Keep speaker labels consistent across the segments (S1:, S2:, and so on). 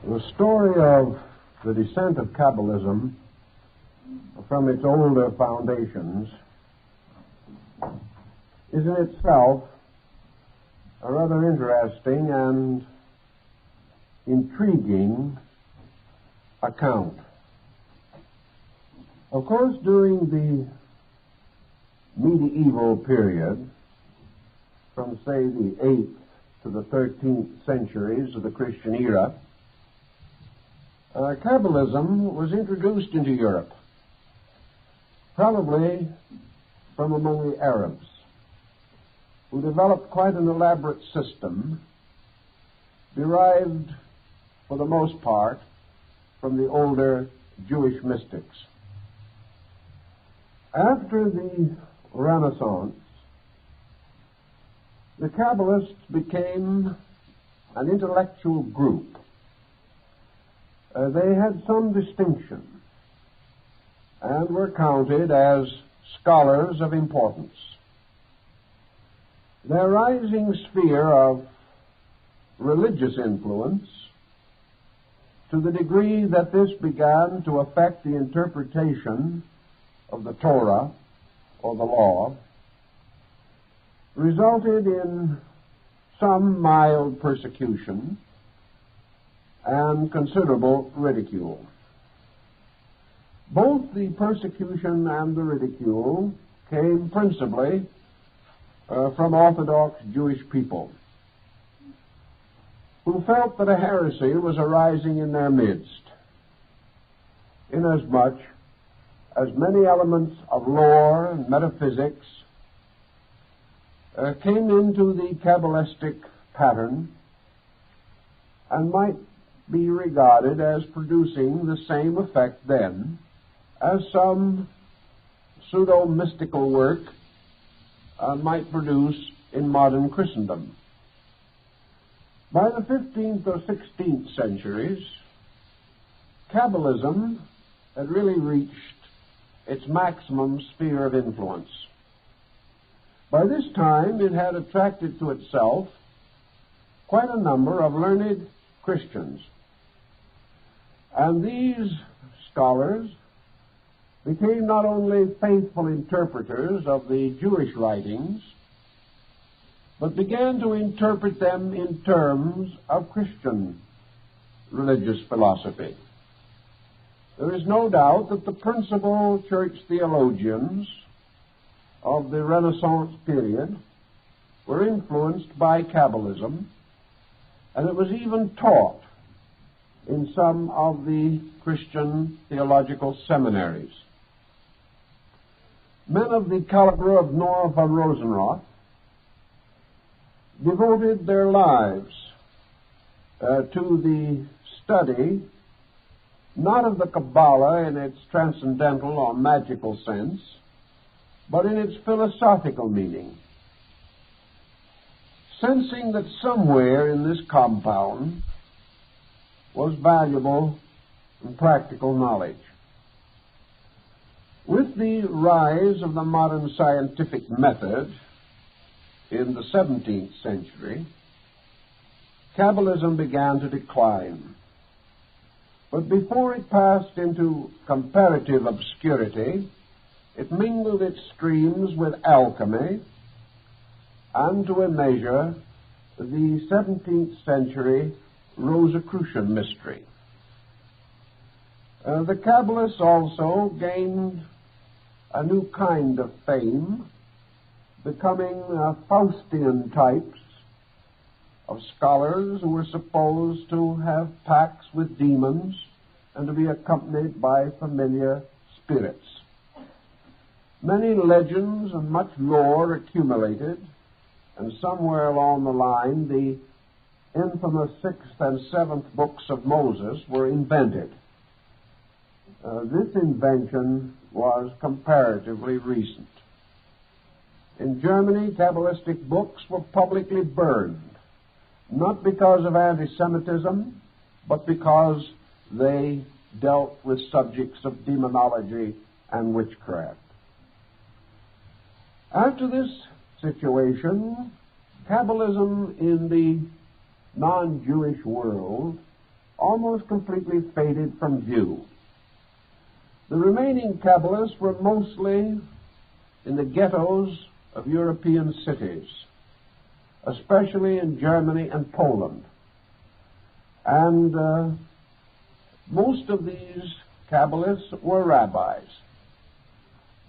S1: The story of the descent of Kabbalism from its older foundations is in itself a rather interesting and intriguing account. Of course, during the medieval period, from say the 8th to the 13th centuries of the Christian era, Kabbalism was introduced into Europe, probably from among the Arabs, who developed quite an elaborate system derived, for the most part, from the older Jewish mystics. After the Renaissance, the Kabbalists became an intellectual group. They had some distinction and were counted as scholars of importance. Their rising sphere of religious influence, to the degree that this began to affect the interpretation of the Torah, or the law, resulted in some mild persecution and considerable ridicule. Both the persecution and the ridicule came principally from Orthodox Jewish people, who felt that a heresy was arising in their midst, inasmuch as many elements of lore and metaphysics came into the Kabbalistic pattern and might be regarded as producing the same effect then as some pseudo-mystical work might produce in modern Christendom. By the 15th or 16th centuries, Kabbalism had really reached its maximum sphere of influence. By this time, it had attracted to itself quite a number of learned Christians. And these scholars became not only faithful interpreters of the Jewish writings, but began to interpret them in terms of Christian religious philosophy. There is no doubt that the principal church theologians of the Renaissance period were influenced by Kabbalism, and it was even taught in some of the Christian theological seminaries. Men of the caliber of Noah von Rosenroth devoted their lives to the study not of the Kabbalah in its transcendental or magical sense, but in its philosophical meaning, sensing that somewhere in this compound was valuable and practical knowledge. With the rise of the modern scientific method in the 17th century, Kabbalism began to decline. But before it passed into comparative obscurity, it mingled its streams with alchemy and, to a measure, the 17th century Rosicrucian mystery. The Kabbalists also gained a new kind of fame, becoming Faustian types of scholars who were supposed to have pacts with demons and to be accompanied by familiar spirits. Many legends and much lore accumulated, and somewhere along the line the infamous 6th and 7th books of Moses were invented. This invention was comparatively recent. In Germany, Kabbalistic books were publicly burned, not because of anti-Semitism, but because they dealt with subjects of demonology and witchcraft. After this situation, Kabbalism in the non-Jewish world almost completely faded from view. The remaining Kabbalists were mostly in the ghettos of European cities, especially in Germany and Poland. And most of these Kabbalists were rabbis,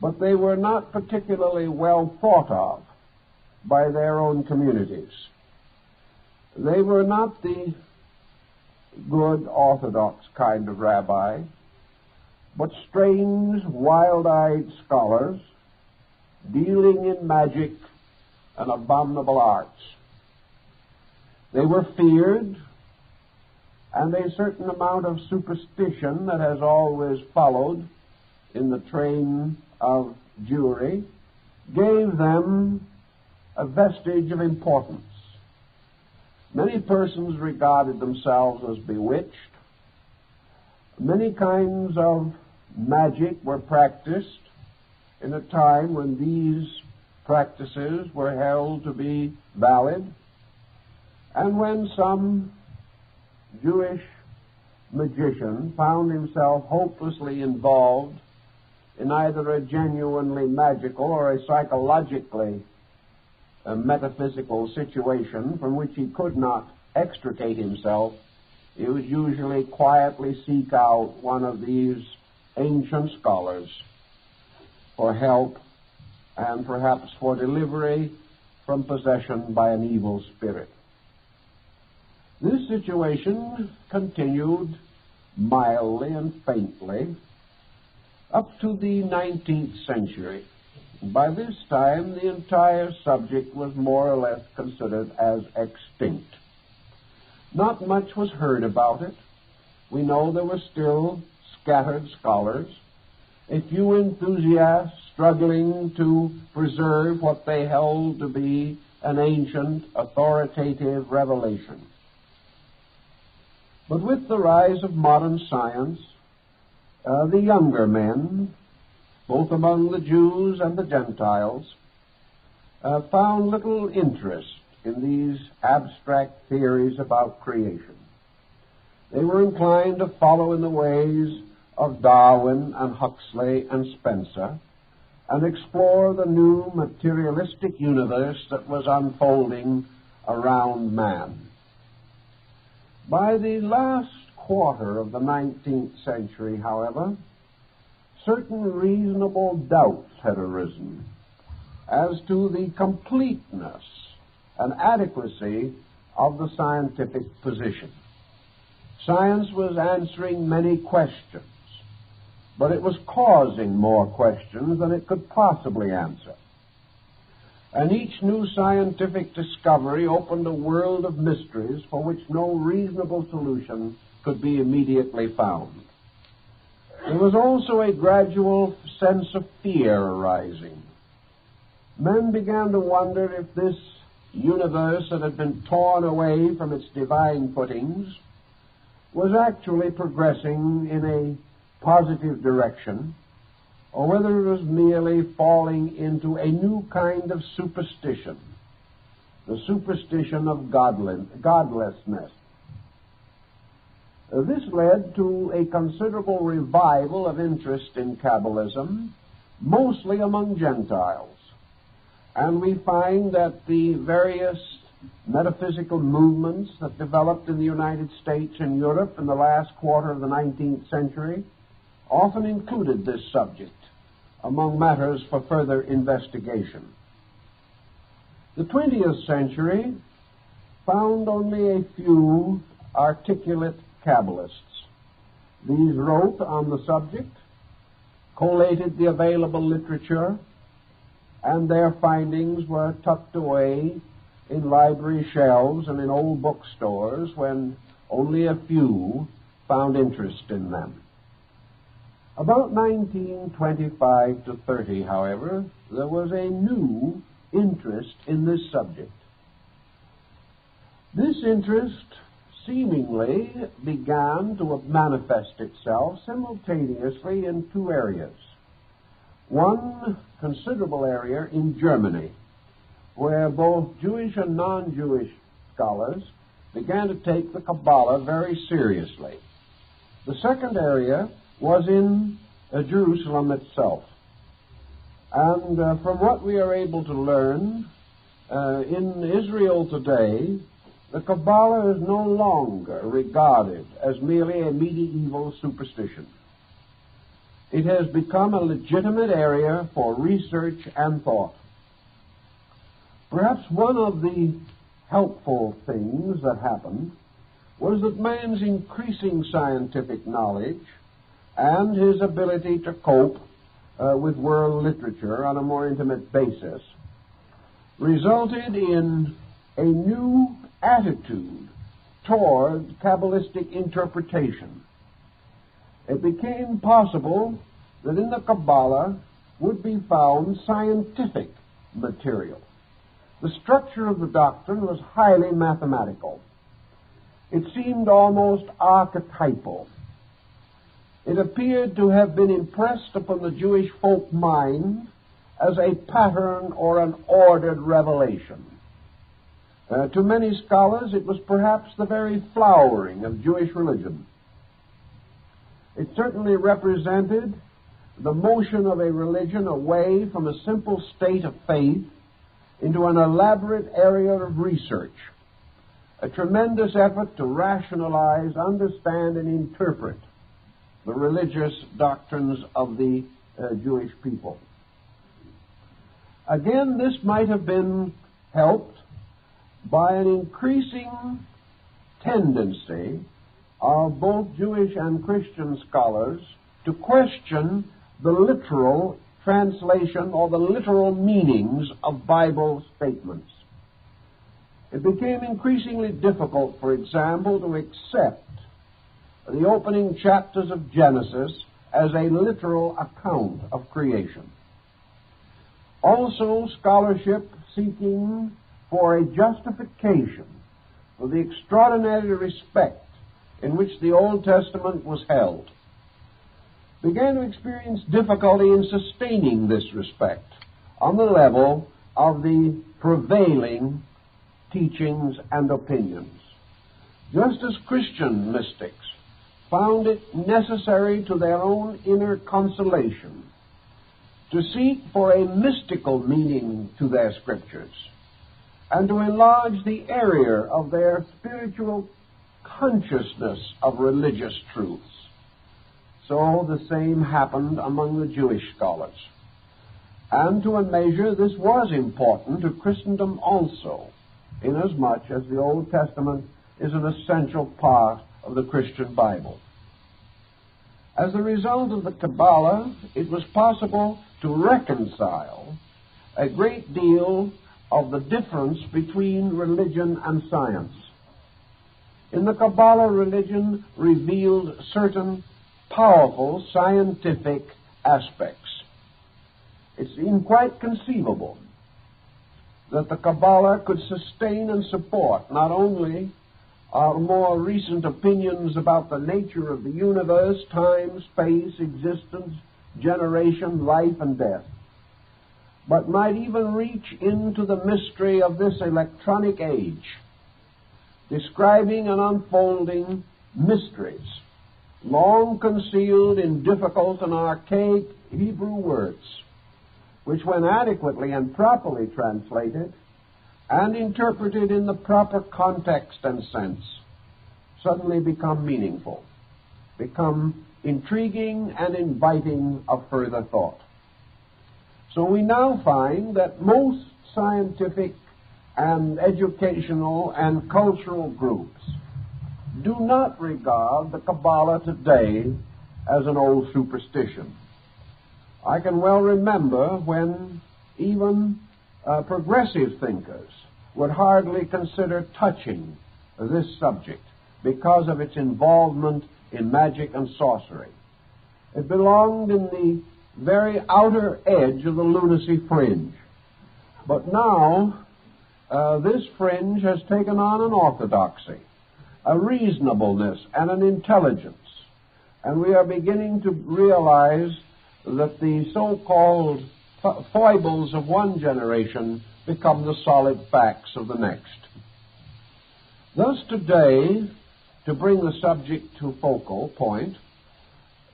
S1: but they were not particularly well thought of by their own communities. They were not the good orthodox kind of rabbi, but strange, wild-eyed scholars dealing in magic and abominable arts. They were feared, and a certain amount of superstition that has always followed in the train of Jewry gave them a vestige of importance. Many persons regarded themselves as bewitched. Many kinds of magic were practiced in a time when these practices were held to be valid, and when some Jewish magician found himself hopelessly involved in either a genuinely magical or a psychologically metaphysical situation from which he could not extricate himself, he would usually quietly seek out one of these ancient scholars for help and perhaps for delivery from possession by an evil spirit. This situation continued mildly and faintly up to the 19th century. By this time, the entire subject was more or less considered as extinct. Not much was heard about it. We know there were still scattered scholars, a few enthusiasts struggling to preserve what they held to be an ancient, authoritative revelation. But with the rise of modern science, the younger men, both among the Jews and the Gentiles, found little interest in these abstract theories about creation. They were inclined to follow in the ways of Darwin and Huxley and Spencer and explore the new materialistic universe that was unfolding around man. By the last quarter of the 19th century, however, certain reasonable doubts had arisen as to the completeness and adequacy of the scientific position. Science was answering many questions, but it was causing more questions than it could possibly answer. And each new scientific discovery opened a world of mysteries for which no reasonable solution could be immediately found. There was also a gradual sense of fear arising. Men began to wonder if this universe that had been torn away from its divine footings was actually progressing in a positive direction, or whether it was merely falling into a new kind of superstition, the superstition of godlessness. This led to a considerable revival of interest in Kabbalism, mostly among Gentiles. And we find that the various metaphysical movements that developed in the United States and Europe in the last quarter of the 19th century often included this subject among matters for further investigation. The 20th century found only a few articulate Kabbalists. These wrote on the subject, collated the available literature, and their findings were tucked away in library shelves and in old bookstores when only a few found interest in them. About 1925 to 30, however, there was a new interest in this subject. This interest seemingly began to manifest itself simultaneously in two areas. One considerable area in Germany, where both Jewish and non-Jewish scholars began to take the Kabbalah very seriously. The second area was in Jerusalem itself. And from what we are able to learn, in Israel today, the Kabbalah is no longer regarded as merely a medieval superstition. It has become a legitimate area for research and thought. Perhaps one of the helpful things that happened was that man's increasing scientific knowledge and his ability to cope with world literature on a more intimate basis resulted in a new attitude toward Kabbalistic interpretation. It became possible that in the Kabbalah would be found scientific material. The structure of the doctrine was highly mathematical. It seemed almost archetypal. It appeared to have been impressed upon the Jewish folk mind as a pattern or an ordered revelation. To many scholars, it was perhaps the very flowering of Jewish religion. It certainly represented the motion of a religion away from a simple state of faith into an elaborate area of research, a tremendous effort to rationalize, understand, and interpret the religious doctrines of the Jewish people. Again, this might have been helped by an increasing tendency of both Jewish and Christian scholars to question the literal translation or the literal meanings of Bible statements. It became increasingly difficult, for example, to accept the opening chapters of Genesis as a literal account of creation. Also, scholarship seeking for a justification for the extraordinary respect in which the Old Testament was held began to experience difficulty in sustaining this respect on the level of the prevailing teachings and opinions. Just as Christian mystics found it necessary to their own inner consolation to seek for a mystical meaning to their scriptures and to enlarge the area of their spiritual consciousness of religious truths, so the same happened among the Jewish scholars. And to a measure, this was important to Christendom also, inasmuch as the Old Testament is an essential part of the Christian Bible. As a result of the Kabbalah, it was possible to reconcile a great deal of the difference between religion and science. In the Kabbalah, religion revealed certain powerful scientific aspects. It seemed quite conceivable that the Kabbalah could sustain and support not only our more recent opinions about the nature of the universe, time, space, existence, generation, life, and death, but might even reach into the mystery of this electronic age, describing and unfolding mysteries long concealed in difficult and archaic Hebrew words, which when adequately and properly translated and interpreted in the proper context and sense, suddenly become meaningful, become intriguing and inviting of further thought. So we now find that most scientific and educational and cultural groups do not regard the Kabbalah today as an old superstition. I can well remember when even progressive thinkers would hardly consider touching this subject because of its involvement in magic and sorcery. It belonged in the very outer edge of the lunacy fringe. But now, this fringe has taken on an orthodoxy, a reasonableness, and an intelligence. And we are beginning to realize that the so-called foibles of one generation become the solid facts of the next. Thus today, to bring the subject to focal point,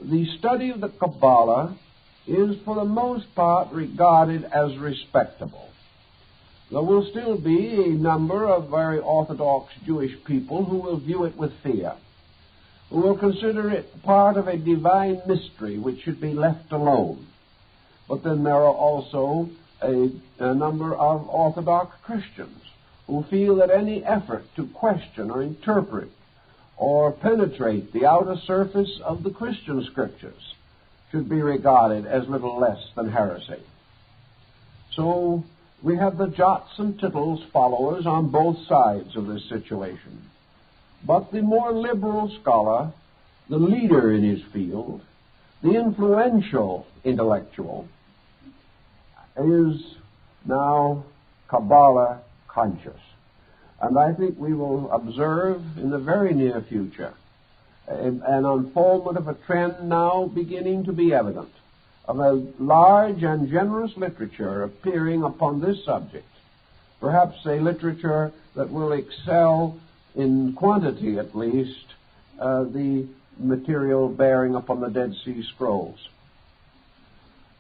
S1: the study of the Kabbalah is for the most part regarded as respectable. There will still be a number of very Orthodox Jewish people who will view it with fear, who will consider it part of a divine mystery which should be left alone. But then there are also a number of Orthodox Christians who feel that any effort to question or interpret or penetrate the outer surface of the Christian Scriptures should be regarded as little less than heresy. So we have the jots and tittles followers on both sides of this situation. But the more liberal scholar, the leader in his field, the influential intellectual, is now Kabbalah conscious. And I think we will observe in the very near future an unfoldment of a trend now beginning to be evident, of a large and generous literature appearing upon this subject, perhaps a literature that will excel in quantity at least the material bearing upon the Dead Sea Scrolls.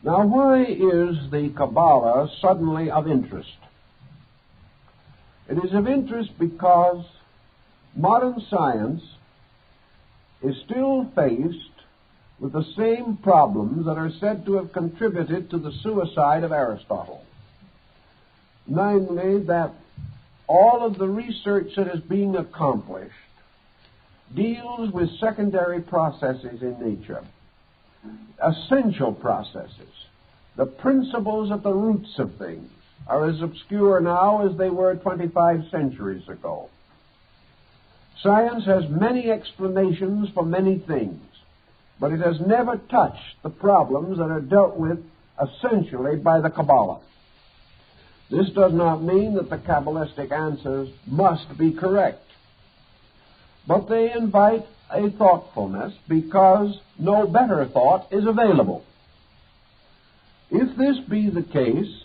S1: Now, why is the Kabbalah suddenly of interest? It is of interest because modern science is still faced with the same problems that are said to have contributed to the suicide of Aristotle. Namely, that all of the research that is being accomplished deals with secondary processes in nature, essential processes. The principles at the roots of things are as obscure now as they were 25 centuries ago. Science has many explanations for many things, but it has never touched the problems that are dealt with essentially by the Kabbalah. This does not mean that the Kabbalistic answers must be correct, but they invite a thoughtfulness because no better thought is available. If this be the case,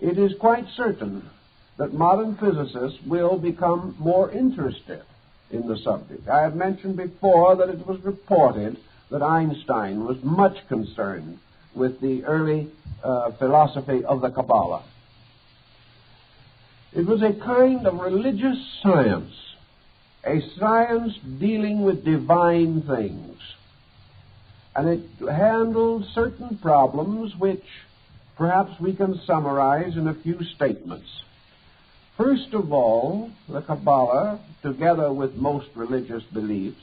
S1: it is quite certain that modern physicists will become more interested in the subject. I have mentioned before that it was reported that Einstein was much concerned with the early philosophy of the Kabbalah. It was a kind of religious science, a science dealing with divine things. And it handled certain problems which perhaps we can summarize in a few statements. First of all, the Kabbalah, together with most religious beliefs,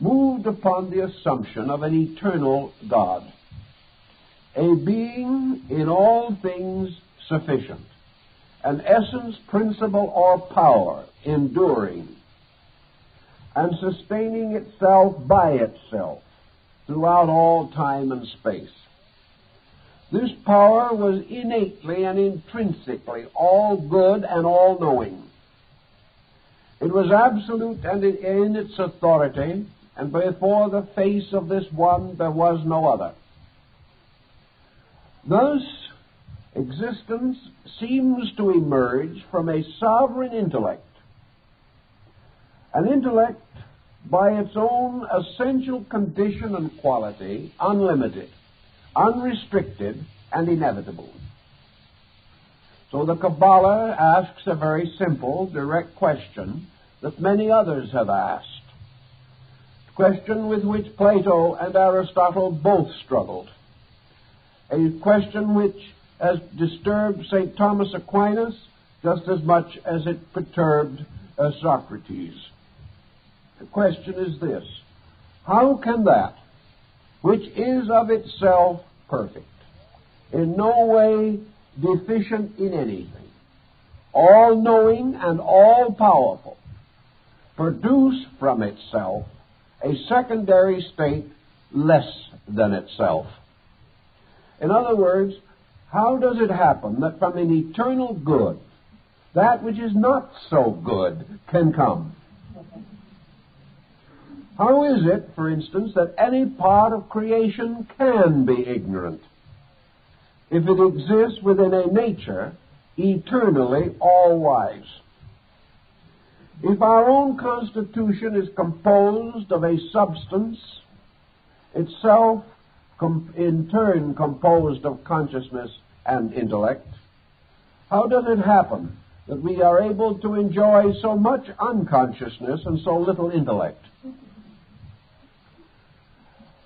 S1: moved upon the assumption of an eternal God, a being in all things sufficient, an essence, principle, or power enduring and sustaining itself by itself throughout all time and space. This power was innately and intrinsically all good and all-knowing. It was absolute and in its authority, and before the face of this one there was no other. Thus, existence seems to emerge from a sovereign intellect, an intellect by its own essential condition and quality, unlimited, unrestricted, and inevitable. So the Kabbalah asks a very simple, direct question that many others have asked, a question with which Plato and Aristotle both struggled, a question which has disturbed St. Thomas Aquinas just as much as it perturbed Socrates. The question is this: how can that which is of itself perfect, in no way deficient in anything, all-knowing and all-powerful, produce from itself a secondary state less than itself? In other words, how does it happen that from an eternal good, that which is not so good can come? How is it, for instance, that any part of creation can be ignorant if it exists within a nature eternally all-wise? If our own constitution is composed of a substance, itself in turn composed of consciousness and intellect, how does it happen that we are able to enjoy so much unconsciousness and so little intellect?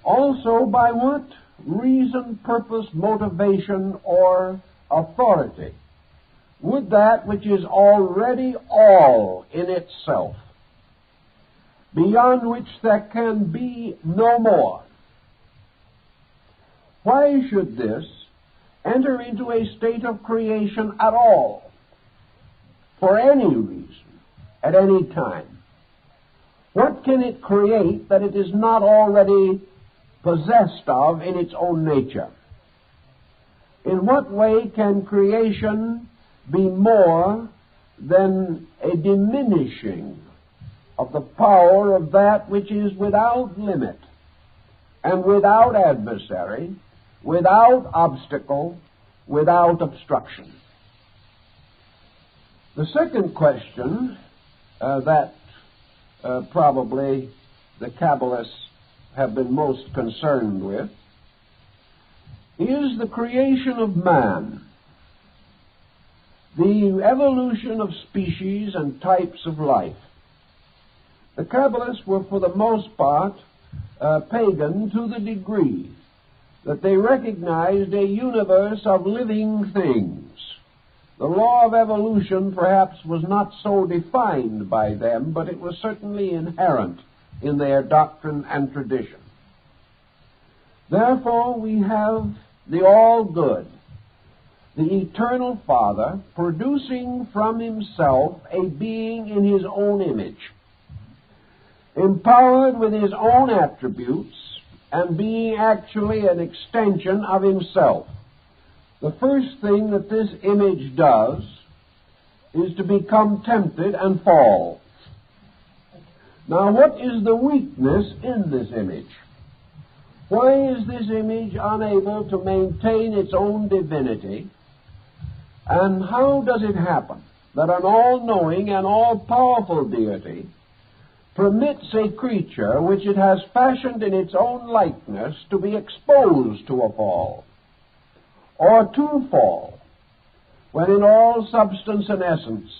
S1: Also, by what reason, purpose, motivation, or authority would that which is already all in itself, beyond which there can be no more, why should this enter into a state of creation at all, for any reason, at any time? What can it create that it is not already possessed of in its own nature? In what way can creation be more than a diminishing of the power of that which is without limit and without adversary, without obstacle, without obstruction? The second question that probably the Kabbalists have been most concerned with is the creation of man, the evolution of species and types of life. The Kabbalists were for the most part pagan to the degree that they recognized a universe of living things. The law of evolution perhaps was not so defined by them, but it was certainly inherent in their doctrine and tradition. Therefore, we have the all-good, the eternal Father, producing from himself a being in his own image, empowered with his own attributes, and being actually an extension of himself. The first thing that this image does is to become tempted and fall. Now, what is the weakness in this image? Why is this image unable to maintain its own divinity? And how does it happen that an all-knowing and all-powerful deity permits a creature which it has fashioned in its own likeness to be exposed to a fall, or to fall, when in all substance and essence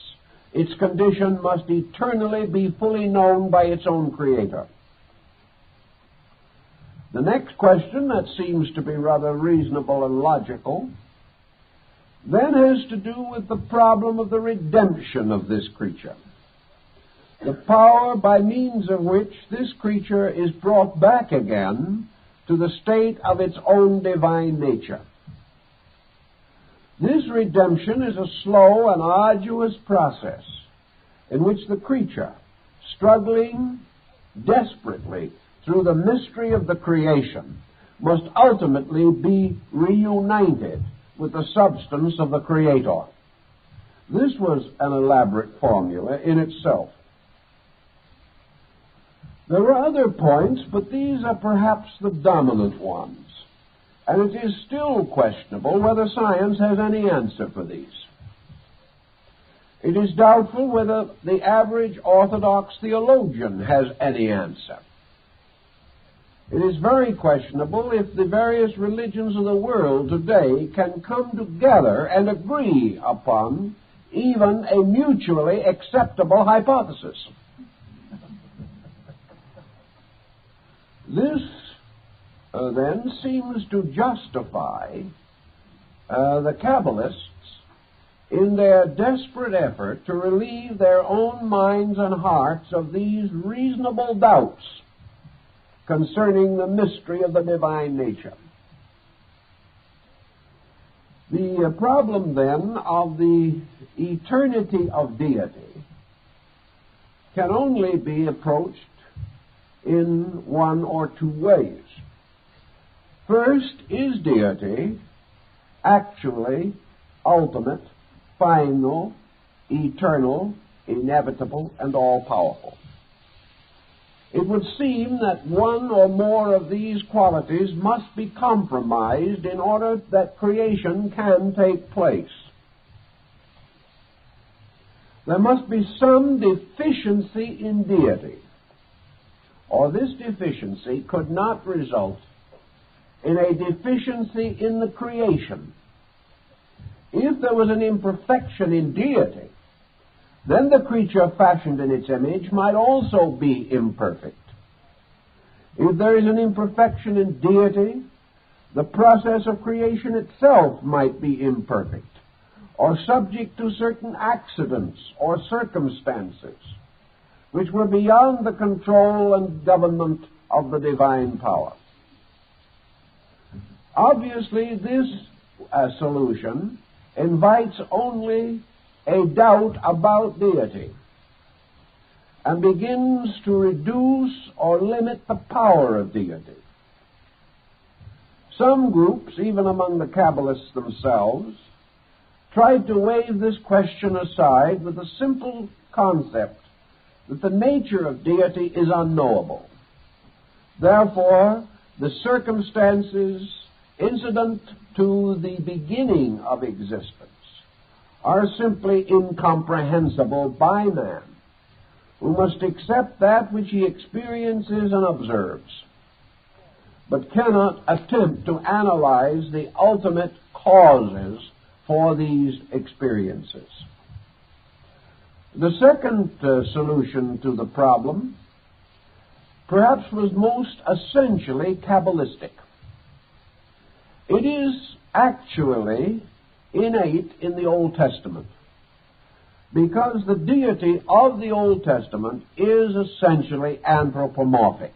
S1: its condition must eternally be fully known by its own Creator? The next question, that seems to be rather reasonable and logical, then has to do with the problem of the redemption of this creature, the power by means of which this creature is brought back again to the state of its own divine nature. This redemption is a slow and arduous process in which the creature, struggling desperately through the mystery of the creation, must ultimately be reunited with the substance of the Creator. This was an elaborate formula in itself. There are other points, but these are perhaps the dominant ones, and it is still questionable whether science has any answer for these. It is doubtful whether the average Orthodox theologian has any answer. It is very questionable if the various religions of the world today can come together and agree upon even a mutually acceptable hypothesis. This then seems to justify the Kabbalists in their desperate effort to relieve their own minds and hearts of these reasonable doubts concerning the mystery of the divine nature. The problem then of the eternity of deity can only be approached in one or two ways. First, is deity actually ultimate, final, eternal, inevitable, and all-powerful? It would seem that one or more of these qualities must be compromised in order that creation can take place. there must be some deficiency in deity, or this deficiency could not result in a deficiency in the creation. If there was an imperfection in deity, then the creature fashioned in its image might also be imperfect. If there is an imperfection in deity, the process of creation itself might be imperfect, or subject to certain accidents or circumstances which were beyond the control and government of the divine power. Obviously, this solution invites only a doubt about deity and begins to reduce or limit the power of deity. Some groups, even among the Kabbalists themselves, tried to wave this question aside with the simple concept that the nature of deity is unknowable. Therefore, the circumstances incident to the beginning of existence are simply incomprehensible by man, who must accept that which he experiences and observes, but cannot attempt to analyze the ultimate causes for these experiences. The second solution to the problem perhaps was most essentially Kabbalistic. It is actually innate in the Old Testament, because the deity of the Old Testament is essentially anthropomorphic.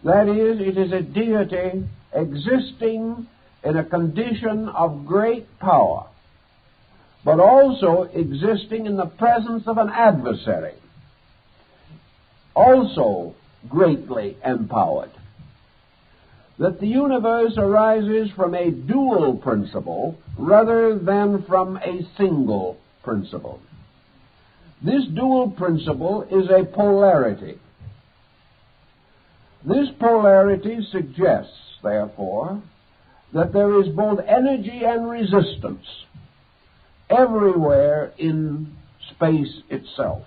S1: That is, it is a deity existing in a condition of great power, but also existing in the presence of an adversary, also greatly empowered. That the universe arises from a dual principle rather than from a single principle. This dual principle is a polarity. This polarity suggests, therefore, that there is both energy and resistance everywhere in space itself.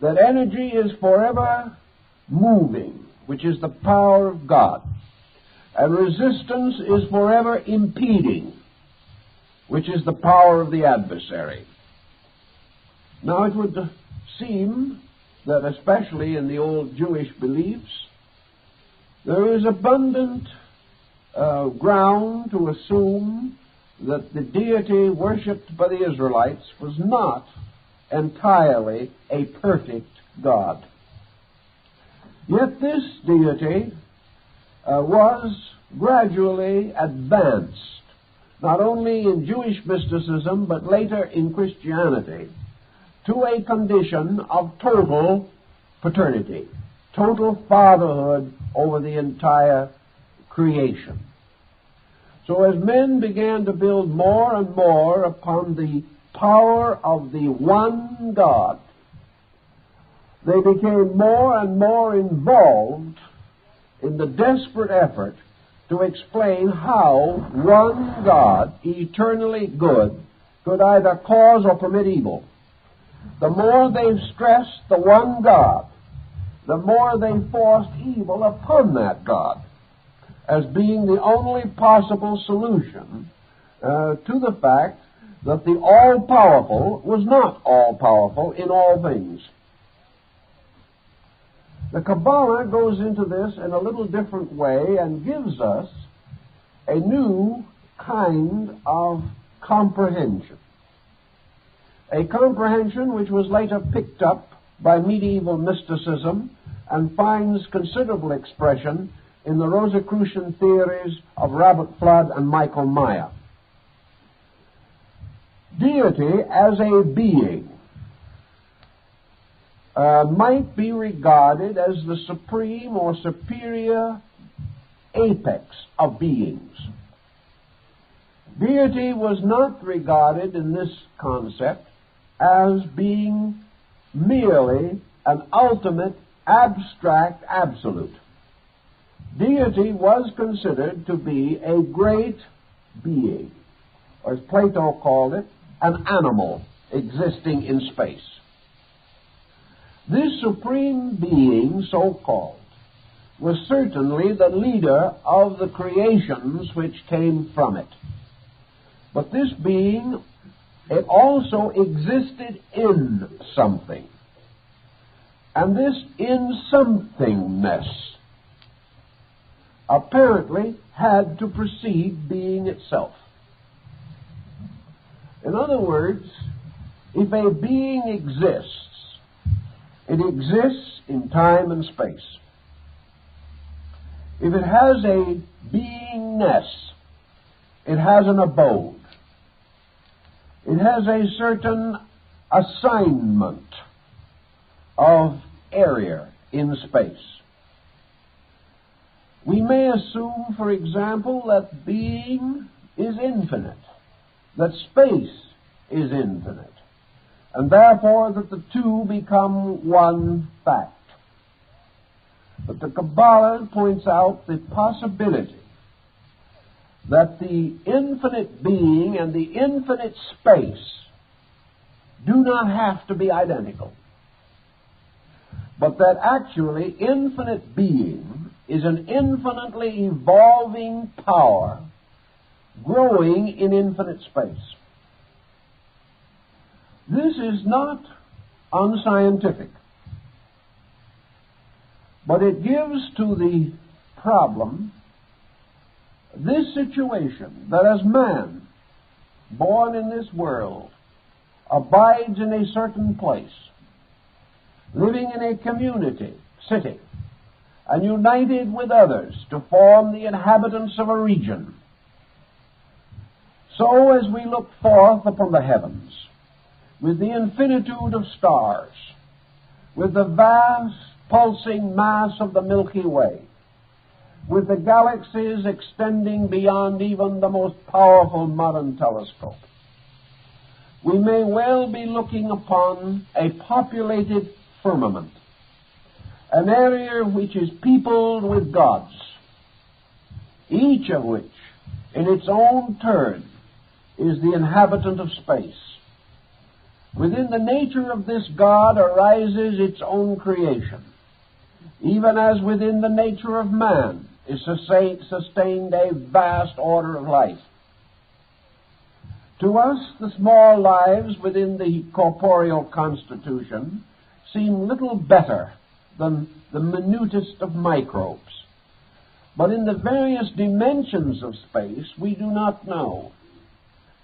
S1: That energy is forever moving, which is the power of God, and resistance is forever impeding, which is the power of the adversary. Now, it would seem that, especially in the old Jewish beliefs, there is abundant ground to assume that the deity worshipped by the Israelites was not entirely a perfect God. Yet this deity was gradually advanced, not only in Jewish mysticism, but later in Christianity, to a condition of total paternity, total fatherhood over the entire creation. So as men began to build more and more upon the power of the one God, they became more and more involved in the desperate effort to explain how one God, eternally good, could either cause or permit evil. The more they stressed the one God, the more they forced evil upon that God as being the only possible solution to the fact that the all-powerful was not all-powerful in all things. The Kabbalah goes into this in a little different way and gives us a new kind of comprehension. A comprehension which was later picked up by medieval mysticism and finds considerable expression in the Rosicrucian theories of Robert Flood and Michael Meyer. Deity as a being might be regarded as the supreme or superior apex of beings. Deity was not regarded in this concept as being merely an ultimate abstract absolute. Deity was considered to be a great being, or as Plato called it, an animal existing in space. This supreme being, so-called, was certainly the leader of the creations which came from it. But this being, it also existed in something. And this in-somethingness apparently had to precede being itself. In other words, if a being exists, it exists in time and space. If it has a beingness, it has an abode. It has a certain assignment of area in space. We may assume, for example, that being is infinite, that space is infinite, and therefore that the two become one fact. But the Kabbalah points out the possibility that the infinite being and the infinite space do not have to be identical, but that actually infinite being is an infinitely evolving power growing in infinite space. This is not unscientific, but it gives to the problem this situation that as man, born in this world, abides in a certain place, living in a community, city, and united with others to form the inhabitants of a region. So as we look forth upon the heavens, with the infinitude of stars, with the vast pulsing mass of the Milky Way, with the galaxies extending beyond even the most powerful modern telescope, we may well be looking upon a populated firmament, an area which is peopled with gods, each of which, in its own turn, is the inhabitant of space. Within the nature of this God arises its own creation, even as within the nature of man is sustained a vast order of life. To us, the small lives within the corporeal constitution seem little better than the minutest of microbes. But in the various dimensions of space, we do not know.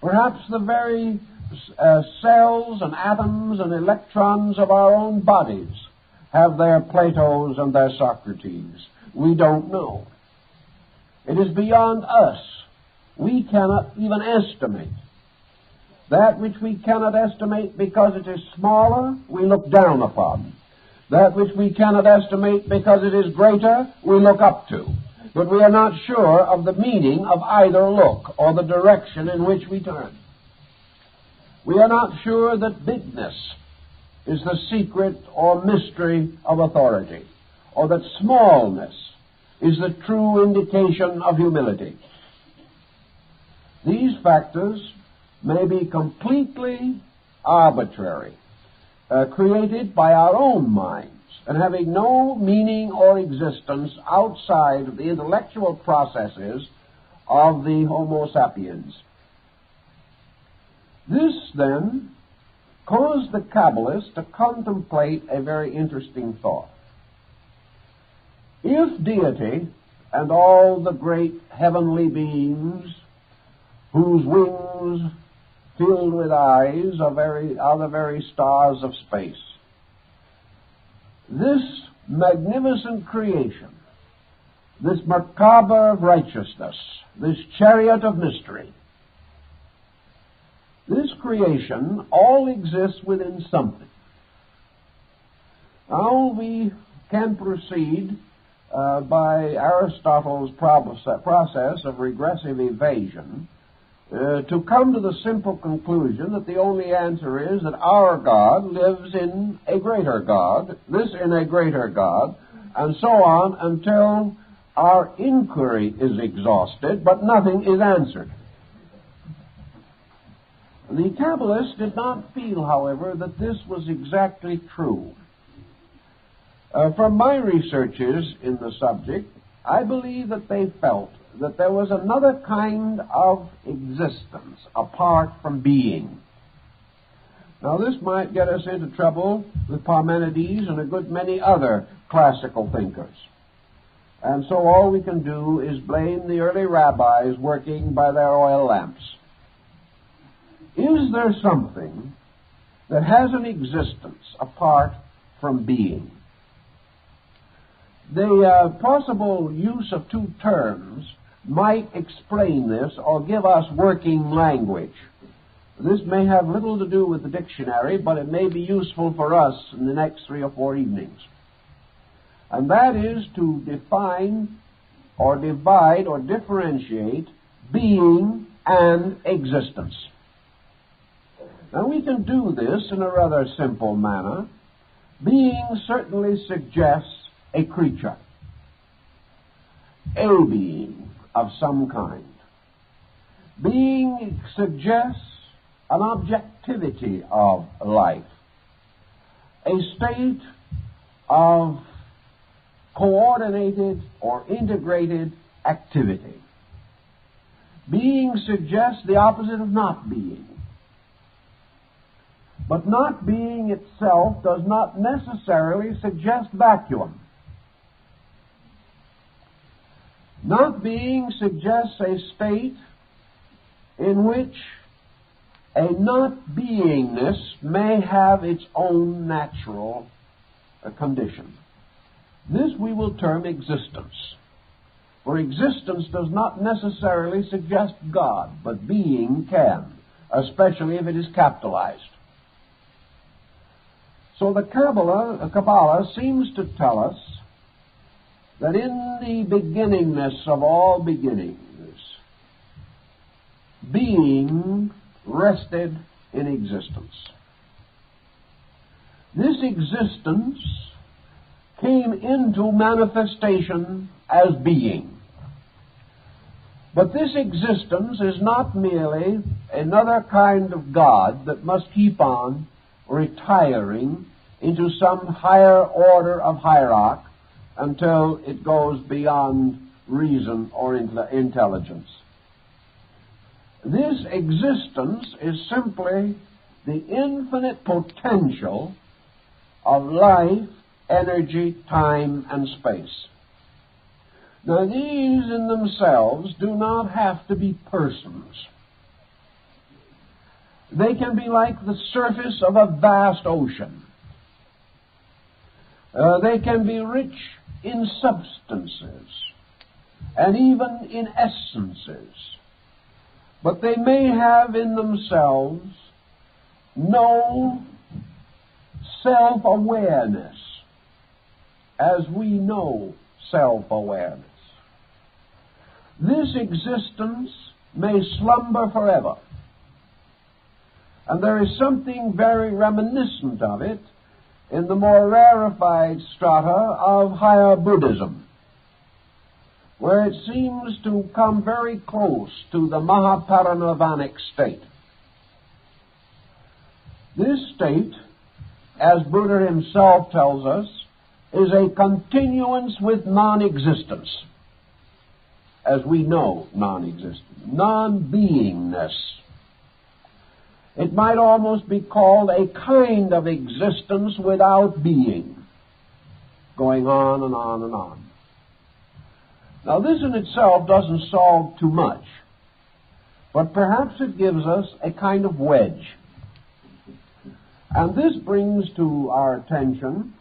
S1: Perhaps the very cells and atoms and electrons of our own bodies have their Platos and their Socrates. We don't know. It is beyond us. We cannot even estimate. That which we cannot estimate because it is smaller, we look down upon. That which we cannot estimate because it is greater, we look up to. But we are not sure of the meaning of either look or the direction in which we turn. We are not sure that bigness is the secret or mystery of authority, or that smallness is the true indication of humility. These factors may be completely arbitrary, created by our own minds, and having no meaning or existence outside of the intellectual processes of the Homo sapiens. This, then, caused the Kabbalists to contemplate a very interesting thought. If deity and all the great heavenly beings whose wings filled with eyes are the very stars of space, this magnificent creation, this Merkaba of righteousness, this chariot of mystery, this creation all exists within something. Now we can proceed by Aristotle's process of regressive evasion to come to the simple conclusion that the only answer is that our God lives in a greater God, this in a greater God, and so on until our inquiry is exhausted, but nothing is answered. The Kabbalists did not feel, however, that this was exactly true. From my researches in the subject, I believe that they felt that there was another kind of existence apart from being. Now, this might get us into trouble with Parmenides and a good many other classical thinkers. And so all we can do is blame the early rabbis working by their oil lamps. Is there something that has an existence apart from being? The possible use of two terms might explain this or give us working language. This may have little to do with the dictionary, but it may be useful for us in the next 3 or 4 evenings. And that is to define or divide or differentiate being and existence. Now, we can do this in a rather simple manner. Being certainly suggests a creature, a being of some kind. Being suggests an objectivity of life, a state of coordinated or integrated activity. Being suggests the opposite of not being. But not being itself does not necessarily suggest vacuum. Not being suggests a state in which a not beingness may have its own natural condition. This we will term existence. For existence does not necessarily suggest God, but being can, especially if it is capitalized. So the Kabbalah seems to tell us that in the beginningness of all beginnings, being rested in existence. This existence came into manifestation as being. But this existence is not merely another kind of God that must keep on retiring into some higher order of hierarchy until it goes beyond reason or intelligence. This existence is simply the infinite potential of life, energy, time, and space. Now, these in themselves do not have to be persons. They can be like the surface of a vast ocean. They can be rich in substances and even in essences. But they may have in themselves no self-awareness as we know self-awareness. This existence may slumber forever. And there is something very reminiscent of it in the more rarefied strata of higher Buddhism, where it seems to come very close to the Mahaparinirvanic state. This state, as Buddha himself tells us, is a continuance with non-existence, as we know non-existence, non-beingness. It might almost be called a kind of existence without being, going on and on and on. Now, this in itself doesn't solve too much, but perhaps it gives us a kind of wedge. And this brings to our attention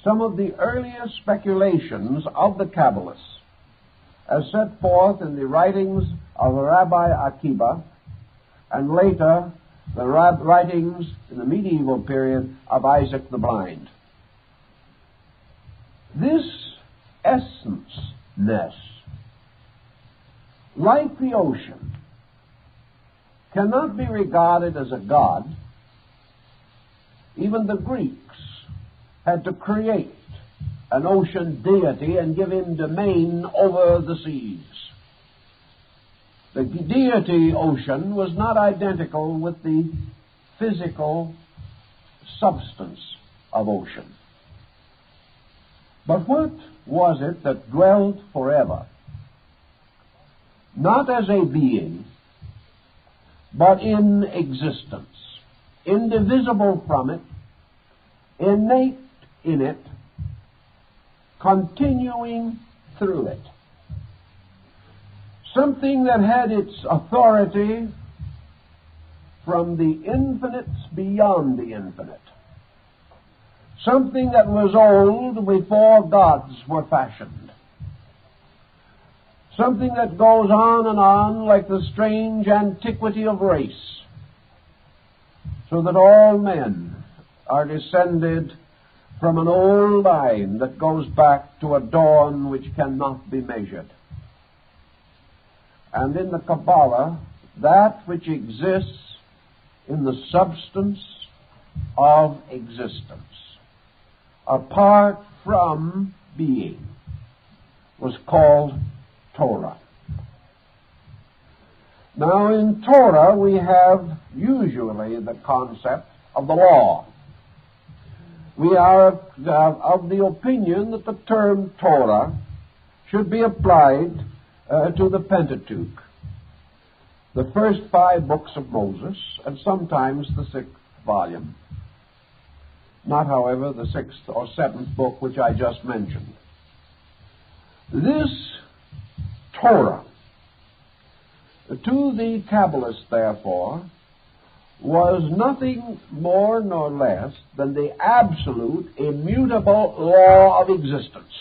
S1: some of the earliest speculations of the Kabbalists, as set forth in the writings of Rabbi Akiba, and later the writings in the medieval period of Isaac the Blind. This essence-ness, like the ocean, cannot be regarded as a god. Even the Greeks had to create an ocean deity and give him domain over the seas. The deity ocean was not identical with the physical substance of ocean. But what was it that dwelt forever? Not as a being, but in existence, indivisible from it, innate in it, continuing through it. Something that had its authority from the infinite beyond the infinite. Something that was old before gods were fashioned. Something that goes on like the strange antiquity of race, so that all men are descended from an old line that goes back to a dawn which cannot be measured. And in the Kabbalah, that which exists in the substance of existence, apart from being, was called Torah. Now, in Torah, we have usually the concept of the law. We are of the opinion that the term Torah should be applied to the Pentateuch, the first 5 books of Moses, and sometimes the 6th volume. Not, however, the 6th or 7th book which I just mentioned. This Torah, to the Kabbalists, therefore, was nothing more nor less than the absolute, immutable law of existence.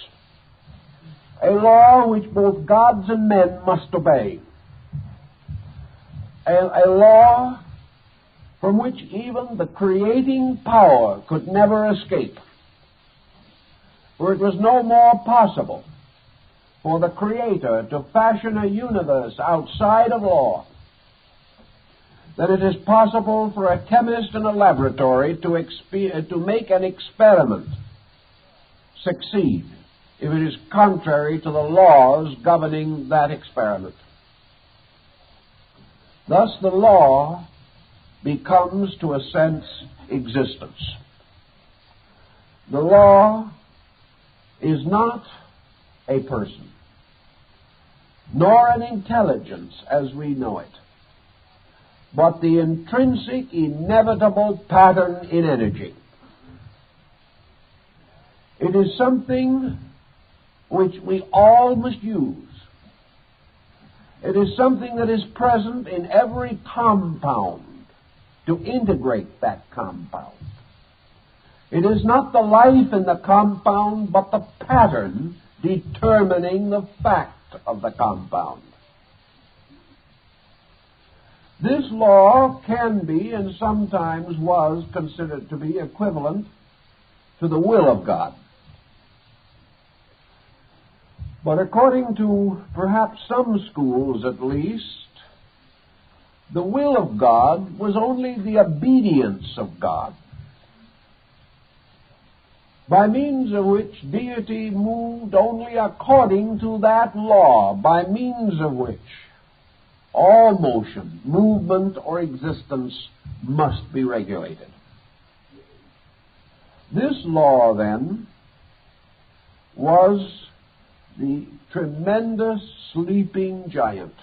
S1: A law which both gods and men must obey. A law from which even the creating power could never escape. For it was no more possible for the Creator to fashion a universe outside of law than it is possible for a chemist in a laboratory to make an experiment succeed if it is contrary to the laws governing that experiment. Thus the law becomes, to a sense, existence. The law is not a person, nor an intelligence as we know it, but the intrinsic, inevitable pattern in energy. It is something which we all must use. It is something that is present in every compound to integrate that compound. It is not the life in the compound, but the pattern determining the fact of the compound. This law can be, and sometimes was, considered to be equivalent to the will of God. But according to perhaps some schools at least, the will of God was only the obedience of God, by means of which deity moved only according to that law, by means of which all motion, movement, or existence must be regulated. This law, then, was the tremendous sleeping giant.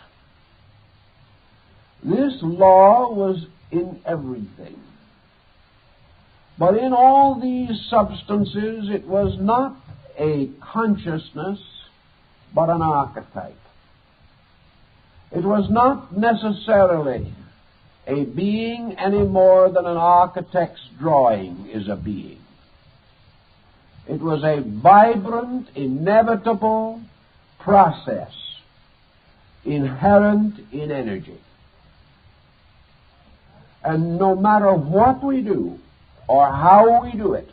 S1: This law was in everything. But in all these substances, it was not a consciousness, but an archetype. It was not necessarily a being any more than an architect's drawing is a being. It was a vibrant, inevitable process inherent in energy. And no matter what we do or how we do it,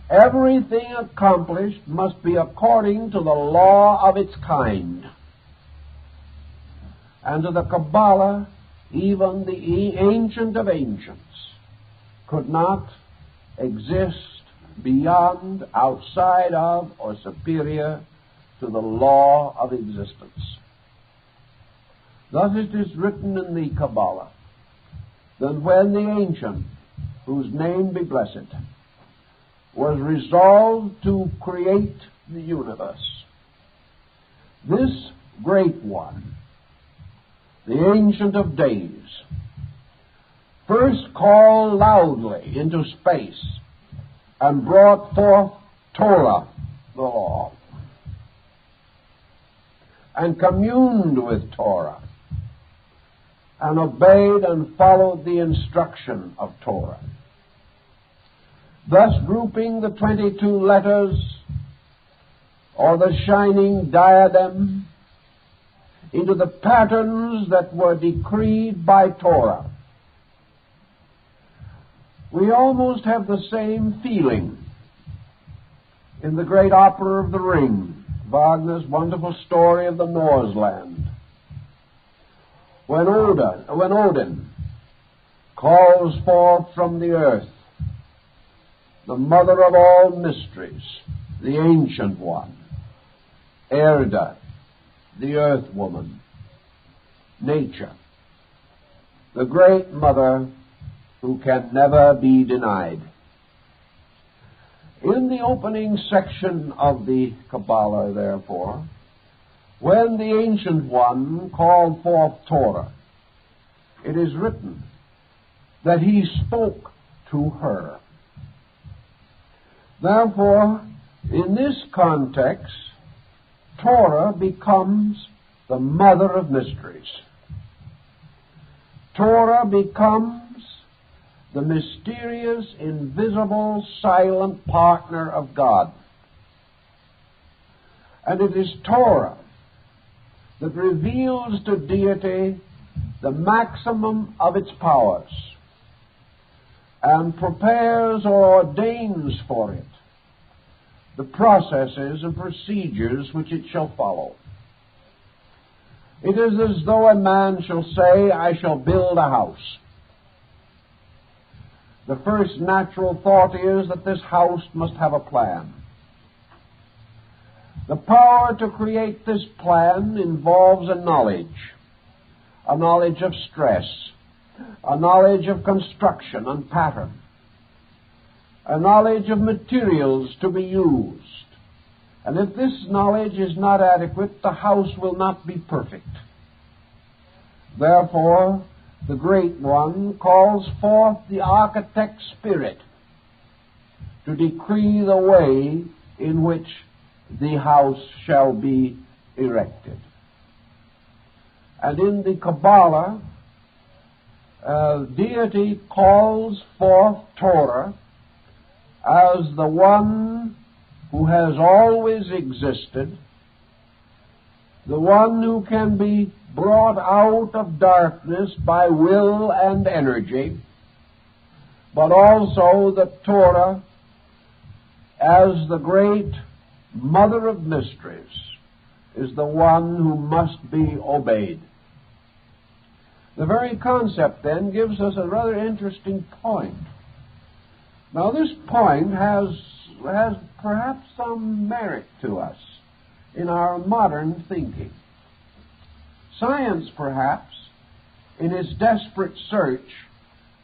S1: everything accomplished must be according to the law of its kind. And to the Kabbalah, even the ancient of ancients could not exist beyond, outside of, or superior to the law of existence. Thus it is written in the Kabbalah that when the Ancient, whose name be blessed, was resolved to create the universe, this Great One, the Ancient of Days, first called loudly into space and brought forth Torah, the law, and communed with Torah, and obeyed and followed the instruction of Torah, thus grouping the 22 letters, or the shining diadem, into the patterns that were decreed by Torah. We almost have the same feeling in the great opera of The Ring, Wagner's wonderful story of the Norseland, when Odin calls forth from the earth the mother of all mysteries, the Ancient One, Erda, the Earth Woman, Nature, the Great Mother who can never be denied. In the opening section of the Kabbalah, therefore, when the Ancient One called forth Torah, it is written that he spoke to her. Therefore, in this context, Torah becomes the mother of mysteries. Torah becomes the mysterious, invisible, silent partner of God. And it is Torah that reveals to deity the maximum of its powers and prepares or ordains for it the processes and procedures which it shall follow. It is as though a man shall say, I shall build a house. The first natural thought is that this house must have a plan. The power to create this plan involves a knowledge of stress, a knowledge of construction and pattern, a knowledge of materials to be used. And if this knowledge is not adequate, the house will not be perfect. Therefore, the Great One calls forth the architect spirit to decree the way in which the house shall be erected. And in the Kabbalah, deity calls forth Torah as the one who has always existed, the one who can be brought out of darkness by will and energy, but also the Torah as the great mother of mysteries is the one who must be obeyed. The very concept, then, gives us a rather interesting point. Now, this point has perhaps some merit to us in our modern thinking. Science, perhaps, in its desperate search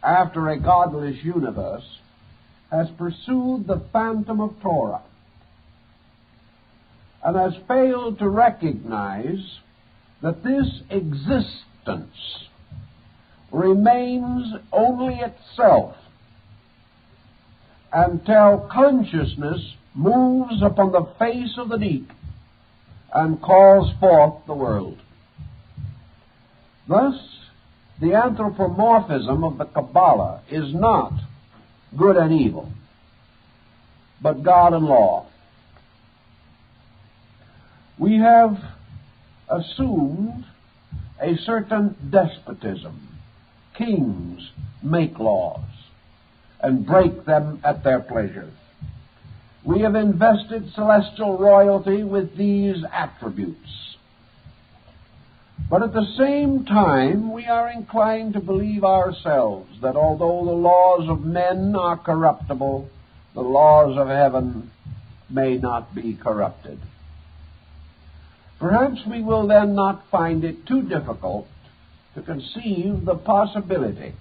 S1: after a godless universe, has pursued the phantom of Torah and has failed to recognize that this existence remains only itself until consciousness moves upon the face of the deep and calls forth the world. Thus, the anthropomorphism of the Kabbalah is not good and evil, but God and law. We have assumed a certain despotism. Kings make laws and break them at their pleasure. We have invested celestial royalty with these attributes. But at the same time, we are inclined to believe ourselves that although the laws of men are corruptible, the laws of heaven may not be corrupted. Perhaps we will then not find it too difficult to conceive the possibility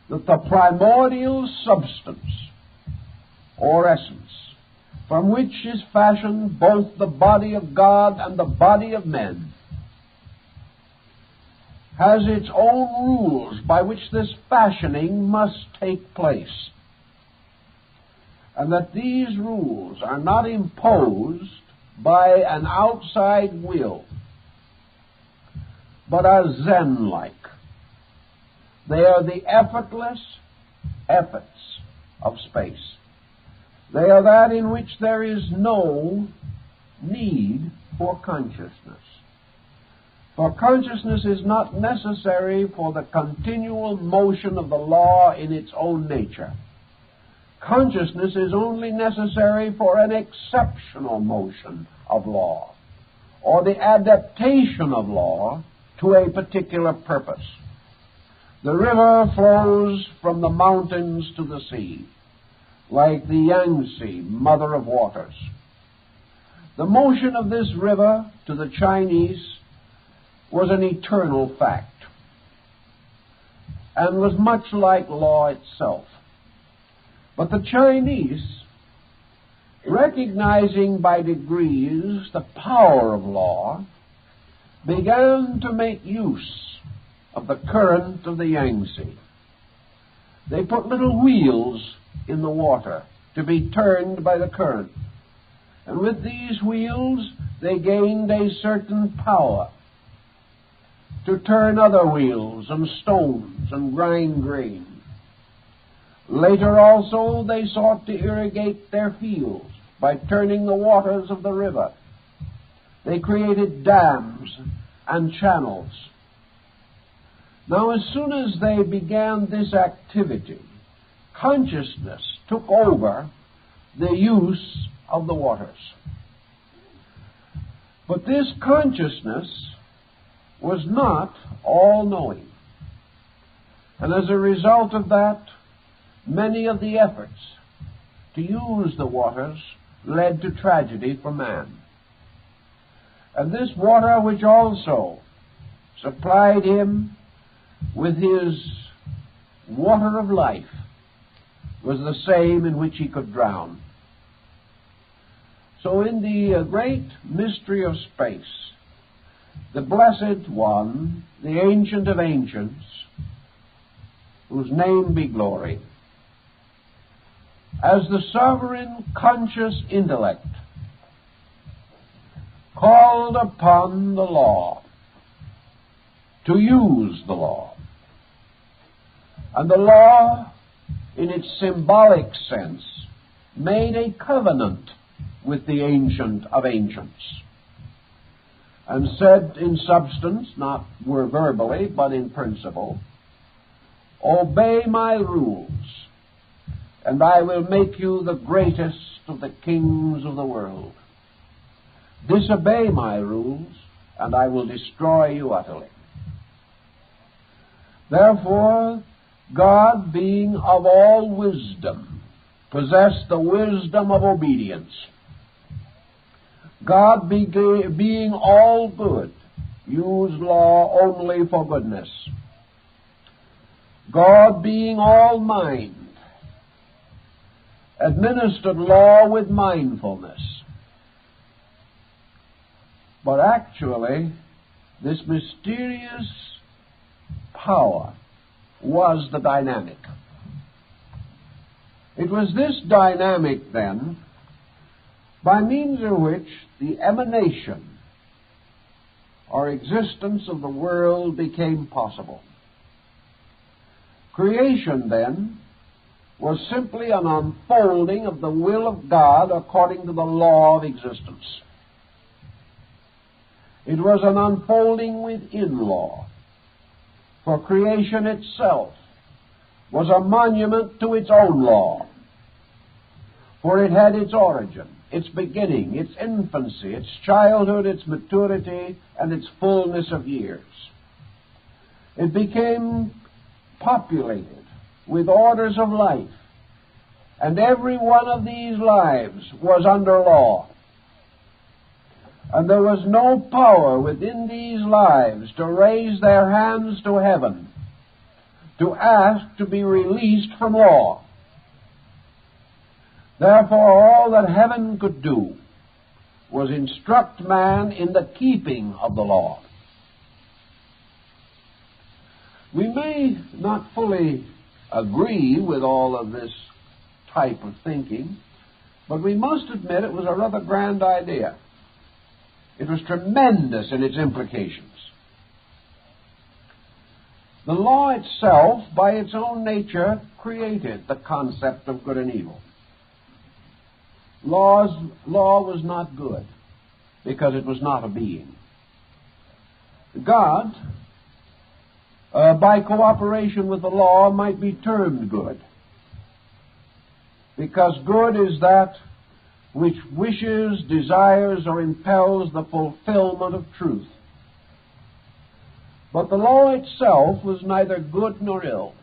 S1: that the primordial substance or essence from which is fashioned both the body of God and the body of men has its own rules by which this fashioning must take place, and that these rules are not imposed by an outside will, but are Zen-like. They are the effortless efforts of space. They are that in which there is no need for consciousness. For consciousness is not necessary for the continual motion of the law in its own nature. Consciousness is only necessary for an exceptional motion of law, or the adaptation of law to a particular purpose. The river flows from the mountains to the sea, like the Yangtze, mother of waters. The motion of this river to the Chinese was an eternal fact, and was much like law itself. But the Chinese, recognizing by degrees the power of law, began to make use of the current of the Yangtze. They put little wheels in the water to be turned by the current. And with these wheels, they gained a certain power to turn other wheels and stones and grind grain. Later also, they sought to irrigate their fields by turning the waters of the river. They created dams and channels. Now, as soon as they began this activity, consciousness took over the use of the waters. But this consciousness was not all-knowing. And as a result of that, many of the efforts to use the waters led to tragedy for man. And this water, which also supplied him with his water of life, was the same in which he could drown. So in the great mystery of space, the Blessed One, the Ancient of Ancients, whose name be glory, as the sovereign conscious intellect, called upon the law to use the law. And the law, in its symbolic sense, made a covenant with the Ancient of Ancients, and said in substance, not verbally, but in principle, obey my rules, and I will make you the greatest of the kings of the world. Disobey my rules, and I will destroy you utterly. Therefore, God, being of all wisdom, possessed the wisdom of obedience. God, being all good, used law only for goodness. God, being all mind, administered law with mindfulness. But actually, this mysterious power was the dynamic. It was this dynamic, then, by means of which the emanation or existence of the world became possible. Creation, then, was simply an unfolding of the will of God according to the law of existence. It was an unfolding within law, for creation itself was a monument to its own law, for it had its origin, its beginning, its infancy, its childhood, its maturity, and its fullness of years. It became populated with orders of life, and every one of these lives was under law. And there was no power within these lives to raise their hands to heaven to ask to be released from law. Therefore, all that heaven could do was instruct man in the keeping of the law. We may not fully agree with all of this type of thinking, but we must admit it was a rather grand idea. It was tremendous in its implications. The law itself, by its own nature, created the concept of good and evil. Law was not good because it was not a being. God, by cooperation with the law, might be termed good, because good is that which wishes, desires, or impels the fulfillment of truth. But the law itself was neither good nor ill.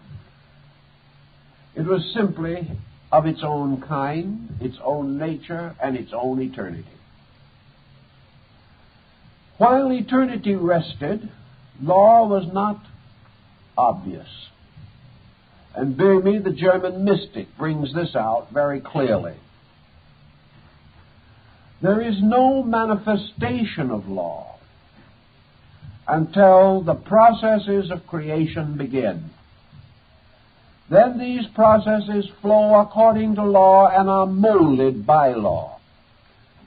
S1: It was simply of its own kind, its own nature, and its own eternity. While eternity rested, law was not obvious. And Böhme, the German mystic, brings this out very clearly. There is no manifestation of law until the processes of creation begin. Then these processes flow according to law and are molded by law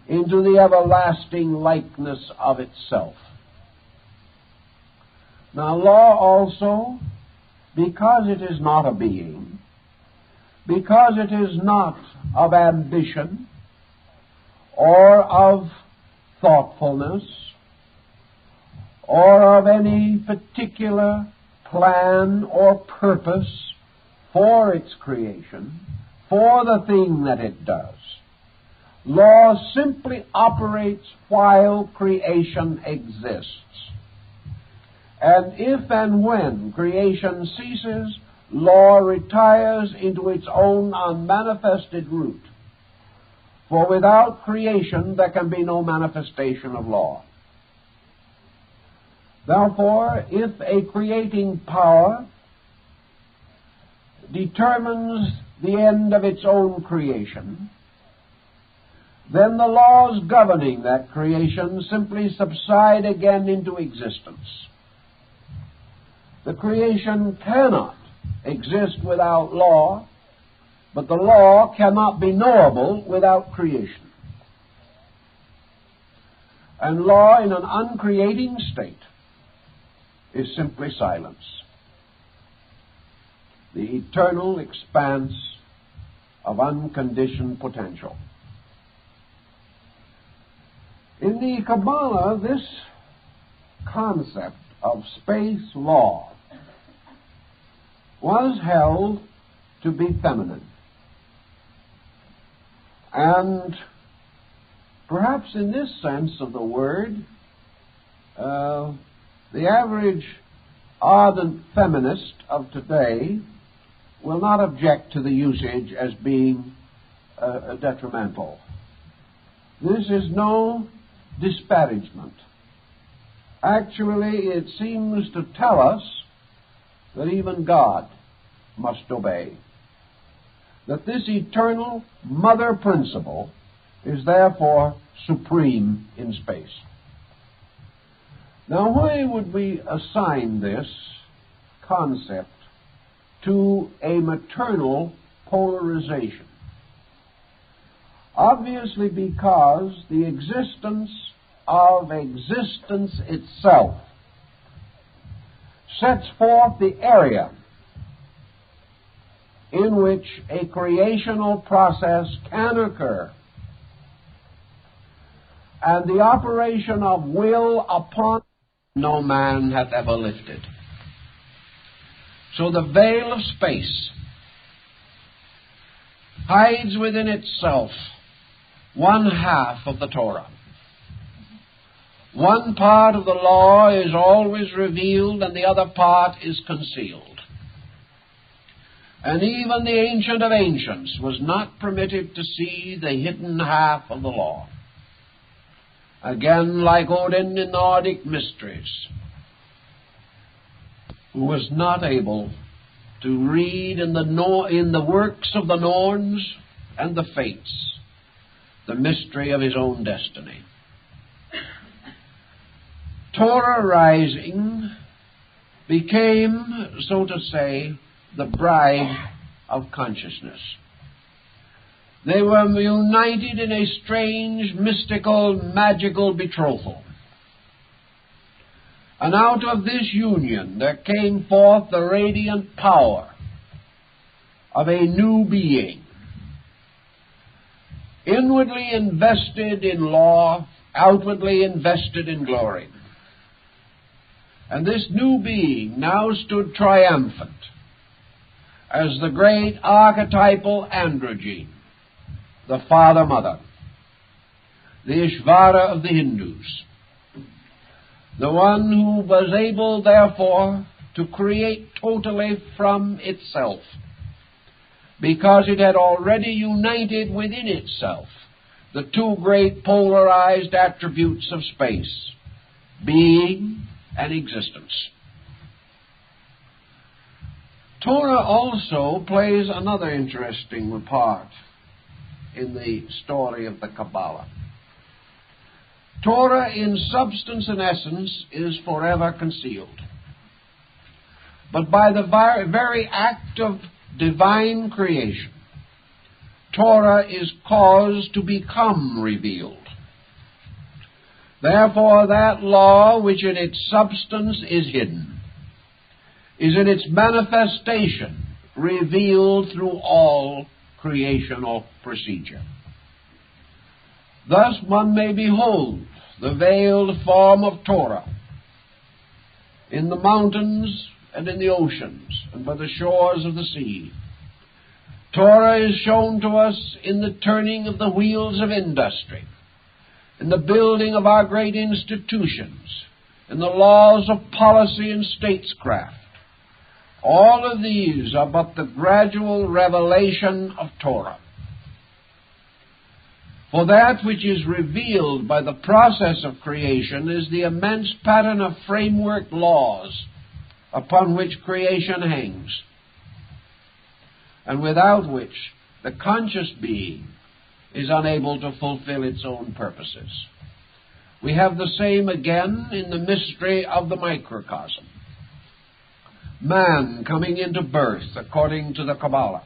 S1: into the everlasting likeness of itself. Now, law also, because it is not a being, because it is not of ambition or of thoughtfulness or of any particular plan or purpose for its creation, for the thing that it does, law simply operates while creation exists. And if and when creation ceases, law retires into its own unmanifested root. For without creation there can be no manifestation of law. Therefore, if a creating power determines the end of its own creation, then the laws governing that creation simply subside again into existence. The creation cannot exist without law, but the law cannot be knowable without creation. And law in an uncreating state is simply silence. The eternal expanse of unconditioned potential. In the Kabbalah, this concept of space law was held to be feminine. And perhaps in this sense of the word, the average ardent feminist of today will not object to the usage as being detrimental. This is no disparagement. Actually, it seems to tell us that even God must obey. That this eternal mother principle is therefore supreme in space. Now, why would we assign this concept to a maternal polarization? Obviously because the existence of existence itself sets forth the area in which a creational process can occur, and the operation of will upon no man hath ever lifted. So the veil of space hides within itself one half of the Torah. One part of the law is always revealed and the other part is concealed. And even the Ancient of Ancients was not permitted to see the hidden half of the law. Again, like Odin in the Nordic mysteries, who was not able to read in the works of the Norns and the Fates the mystery of his own destiny. Torah rising became, so to say, the bride of consciousness. They were united in a strange, mystical, magical betrothal. And out of this union there came forth the radiant power of a new being, inwardly invested in law, outwardly invested in glory. And this new being now stood triumphant as the great archetypal androgyne, the Father-Mother, the Ishvara of the Hindus, the one who was able, therefore, to create totally from itself, because it had already united within itself the two great polarized attributes of space, being and existence. Torah also plays another interesting part in the story of the Kabbalah. Torah, in substance and essence, is forever concealed. But by the very act of divine creation, Torah is caused to become revealed. Therefore, that law which in its substance is hidden is in its manifestation revealed through all creational procedure. Thus one may behold the veiled form of Torah in the mountains and in the oceans and by the shores of the sea. Torah is shown to us in the turning of the wheels of industry, in the building of our great institutions, in the laws of policy and statescraft. All of these are but the gradual revelation of Torah. For that which is revealed by the process of creation is the immense pattern of framework laws upon which creation hangs, and without which the conscious being is unable to fulfill its own purposes. We have the same again in the mystery of the microcosm. Man, coming into birth, according to the Kabbalah,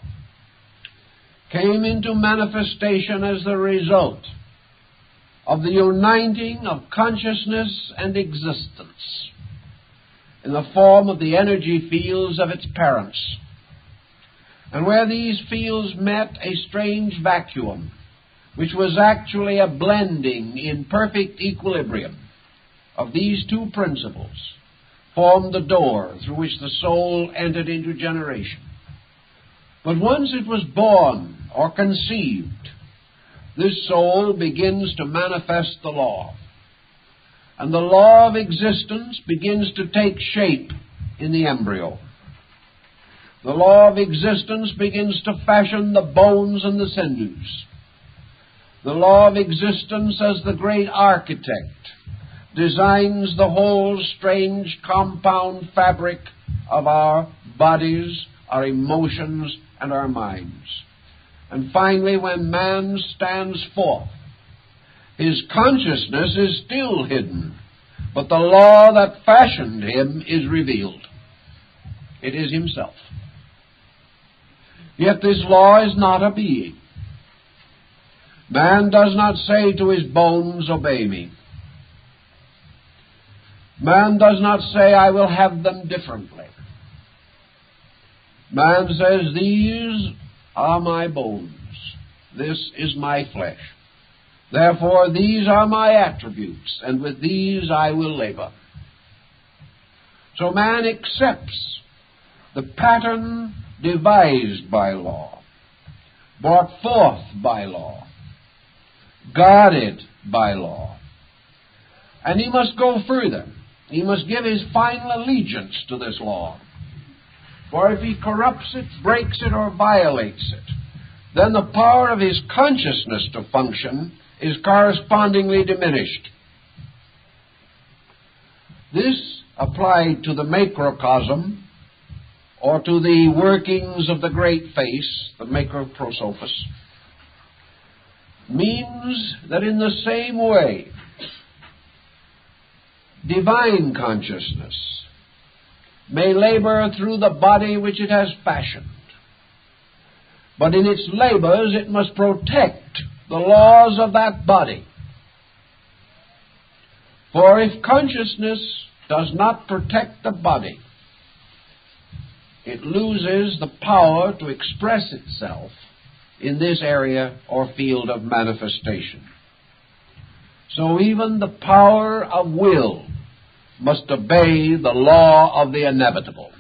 S1: came into manifestation as the result of the uniting of consciousness and existence in the form of the energy fields of its parents. And where these fields met, a strange vacuum, which was actually a blending in perfect equilibrium of these two principles, formed the door through which the soul entered into generation. But once it was born or conceived, this soul begins to manifest the law. And the law of existence begins to take shape in the embryo. The law of existence begins to fashion the bones and the sinews. The law of existence, as the great architect, designs the whole strange compound fabric of our bodies, our emotions, and our minds. And finally, when man stands forth, his consciousness is still hidden, but the law that fashioned him is revealed. It is himself. Yet this law is not a being. Man does not say to his bones, obey me. Man does not say, I will have them differently. Man says, these are my bones. This is my flesh. Therefore, these are my attributes, and with these I will labor. So man accepts the pattern devised by law, brought forth by law, guarded by law. And he must go further. He must give his final allegiance to this law. For if he corrupts it, breaks it, or violates it, then the power of his consciousness to function is correspondingly diminished. This, applied to the macrocosm, or to the workings of the great face, the macroprosophos, means that in the same way, divine consciousness may labor through the body which it has fashioned, but in its labors it must protect the laws of that body. For if consciousness does not protect the body, it loses the power to express itself in this area or field of manifestation. So even the power of will must obey the law of the inevitable.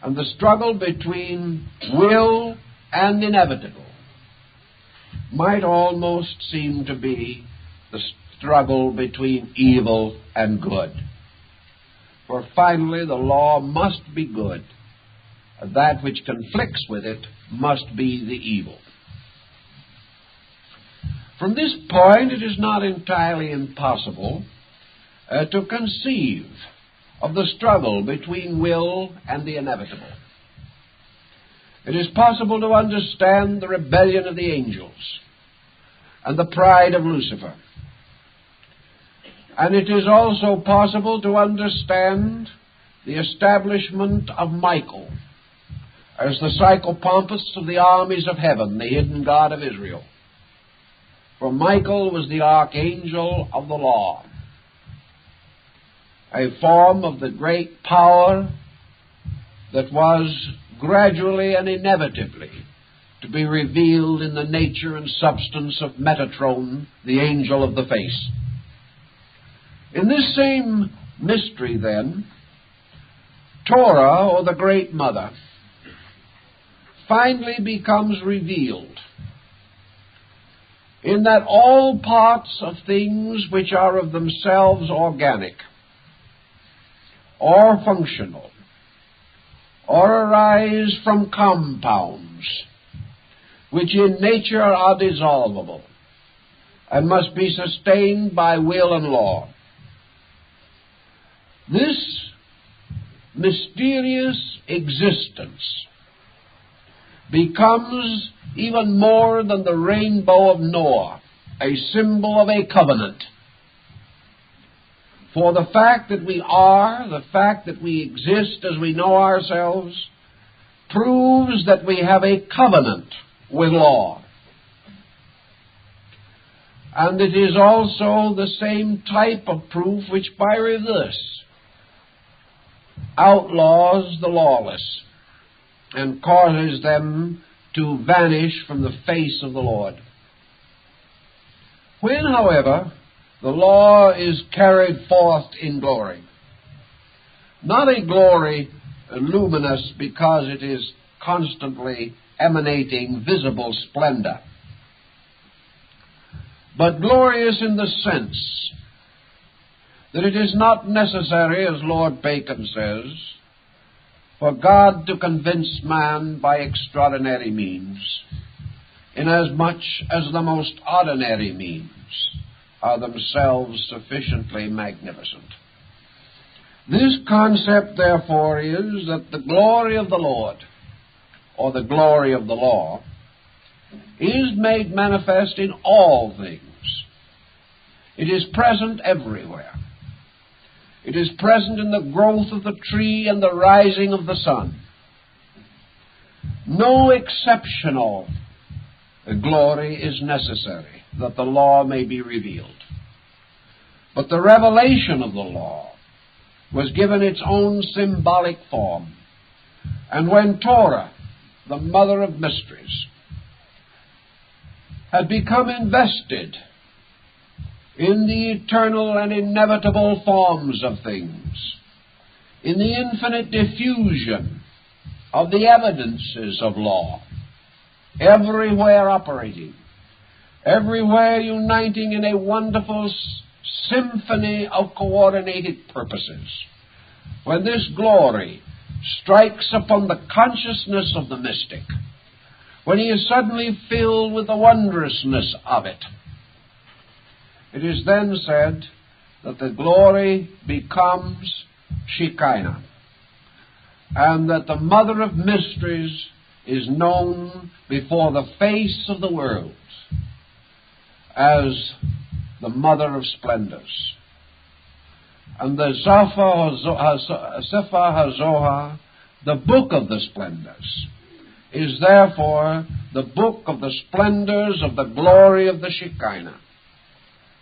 S1: And the struggle between will and inevitable might almost seem to be the struggle between evil and good. For finally the law must be good, and that which conflicts with it must be the evil. From this point, it is not entirely impossible to conceive of the struggle between will and the inevitable. It is possible to understand the rebellion of the angels and the pride of Lucifer. And it is also possible to understand the establishment of Michael as the psychopompus of the armies of heaven, the hidden God of Israel. For Michael was the archangel of the law, a form of the great power that was gradually and inevitably to be revealed in the nature and substance of Metatron, the angel of the face. In this same mystery, then, Torah, or the Great Mother, finally becomes revealed in that all parts of things which are of themselves organic, or functional, or arise from compounds, which in nature are dissolvable, and must be sustained by will and law. This mysterious existence becomes even more than the rainbow of Noah, a symbol of a covenant. For the fact that we are, the fact that we exist as we know ourselves, proves that we have a covenant with law. And it is also the same type of proof which, by reverse, outlaws the lawless and causes them to vanish from the face of the Lord. When, however, the law is carried forth in glory, not a glory luminous because it is constantly emanating visible splendor, but glorious in the sense that it is not necessary, as Lord Bacon says, for God to convince man by extraordinary means, inasmuch as the most ordinary means are themselves sufficiently magnificent. This concept, therefore, is that the glory of the Lord, or the glory of the law, is made manifest in all things. It is present everywhere. It is present in the growth of the tree and the rising of the sun. No exceptional glory is necessary that the law may be revealed. But the revelation of the law was given its own symbolic form. And when Torah, the mother of mysteries, had become invested in the eternal and inevitable forms of things, in the infinite diffusion of the evidences of law, everywhere operating, everywhere uniting in a wonderful symphony of coordinated purposes, when this glory strikes upon the consciousness of the mystic, when he is suddenly filled with the wondrousness of it, it is then said that the glory becomes Shekhinah, and that the mother of mysteries is known before the face of the world as the mother of splendors. And the Sefer HaZohar, the book of the splendors, is therefore the book of the splendors of the glory of the Shekhinah,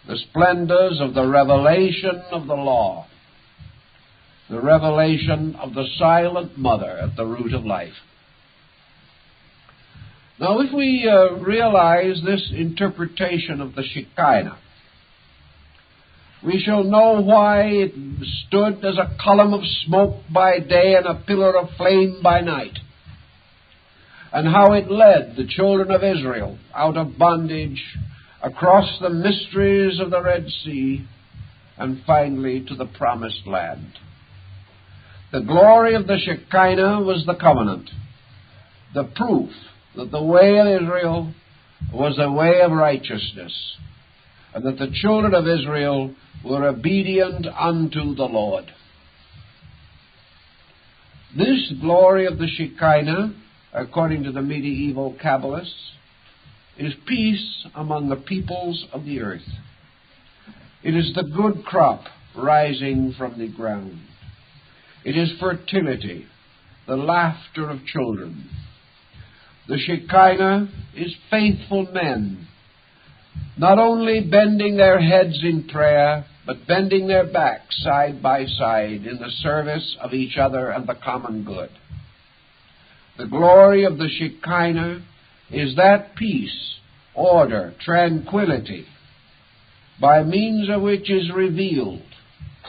S1: the splendors of the revelation of the law, the revelation of the silent mother at the root of life. Now, if we realize this interpretation of the Shekhinah, we shall know why it stood as a column of smoke by day and a pillar of flame by night, and how it led the children of Israel out of bondage across the mysteries of the Red Sea and finally to the Promised Land. The glory of the Shekhinah was the covenant, the proof that the way of Israel was a way of righteousness, and that the children of Israel were obedient unto the Lord. This glory of the Shekhinah, according to the medieval Kabbalists, is peace among the peoples of the earth. It is the good crop rising from the ground. It is fertility, the laughter of children. The Shekhinah is faithful men, not only bending their heads in prayer, but bending their backs side by side in the service of each other and the common good. The glory of the Shekhinah is that peace, order, tranquility, by means of which is revealed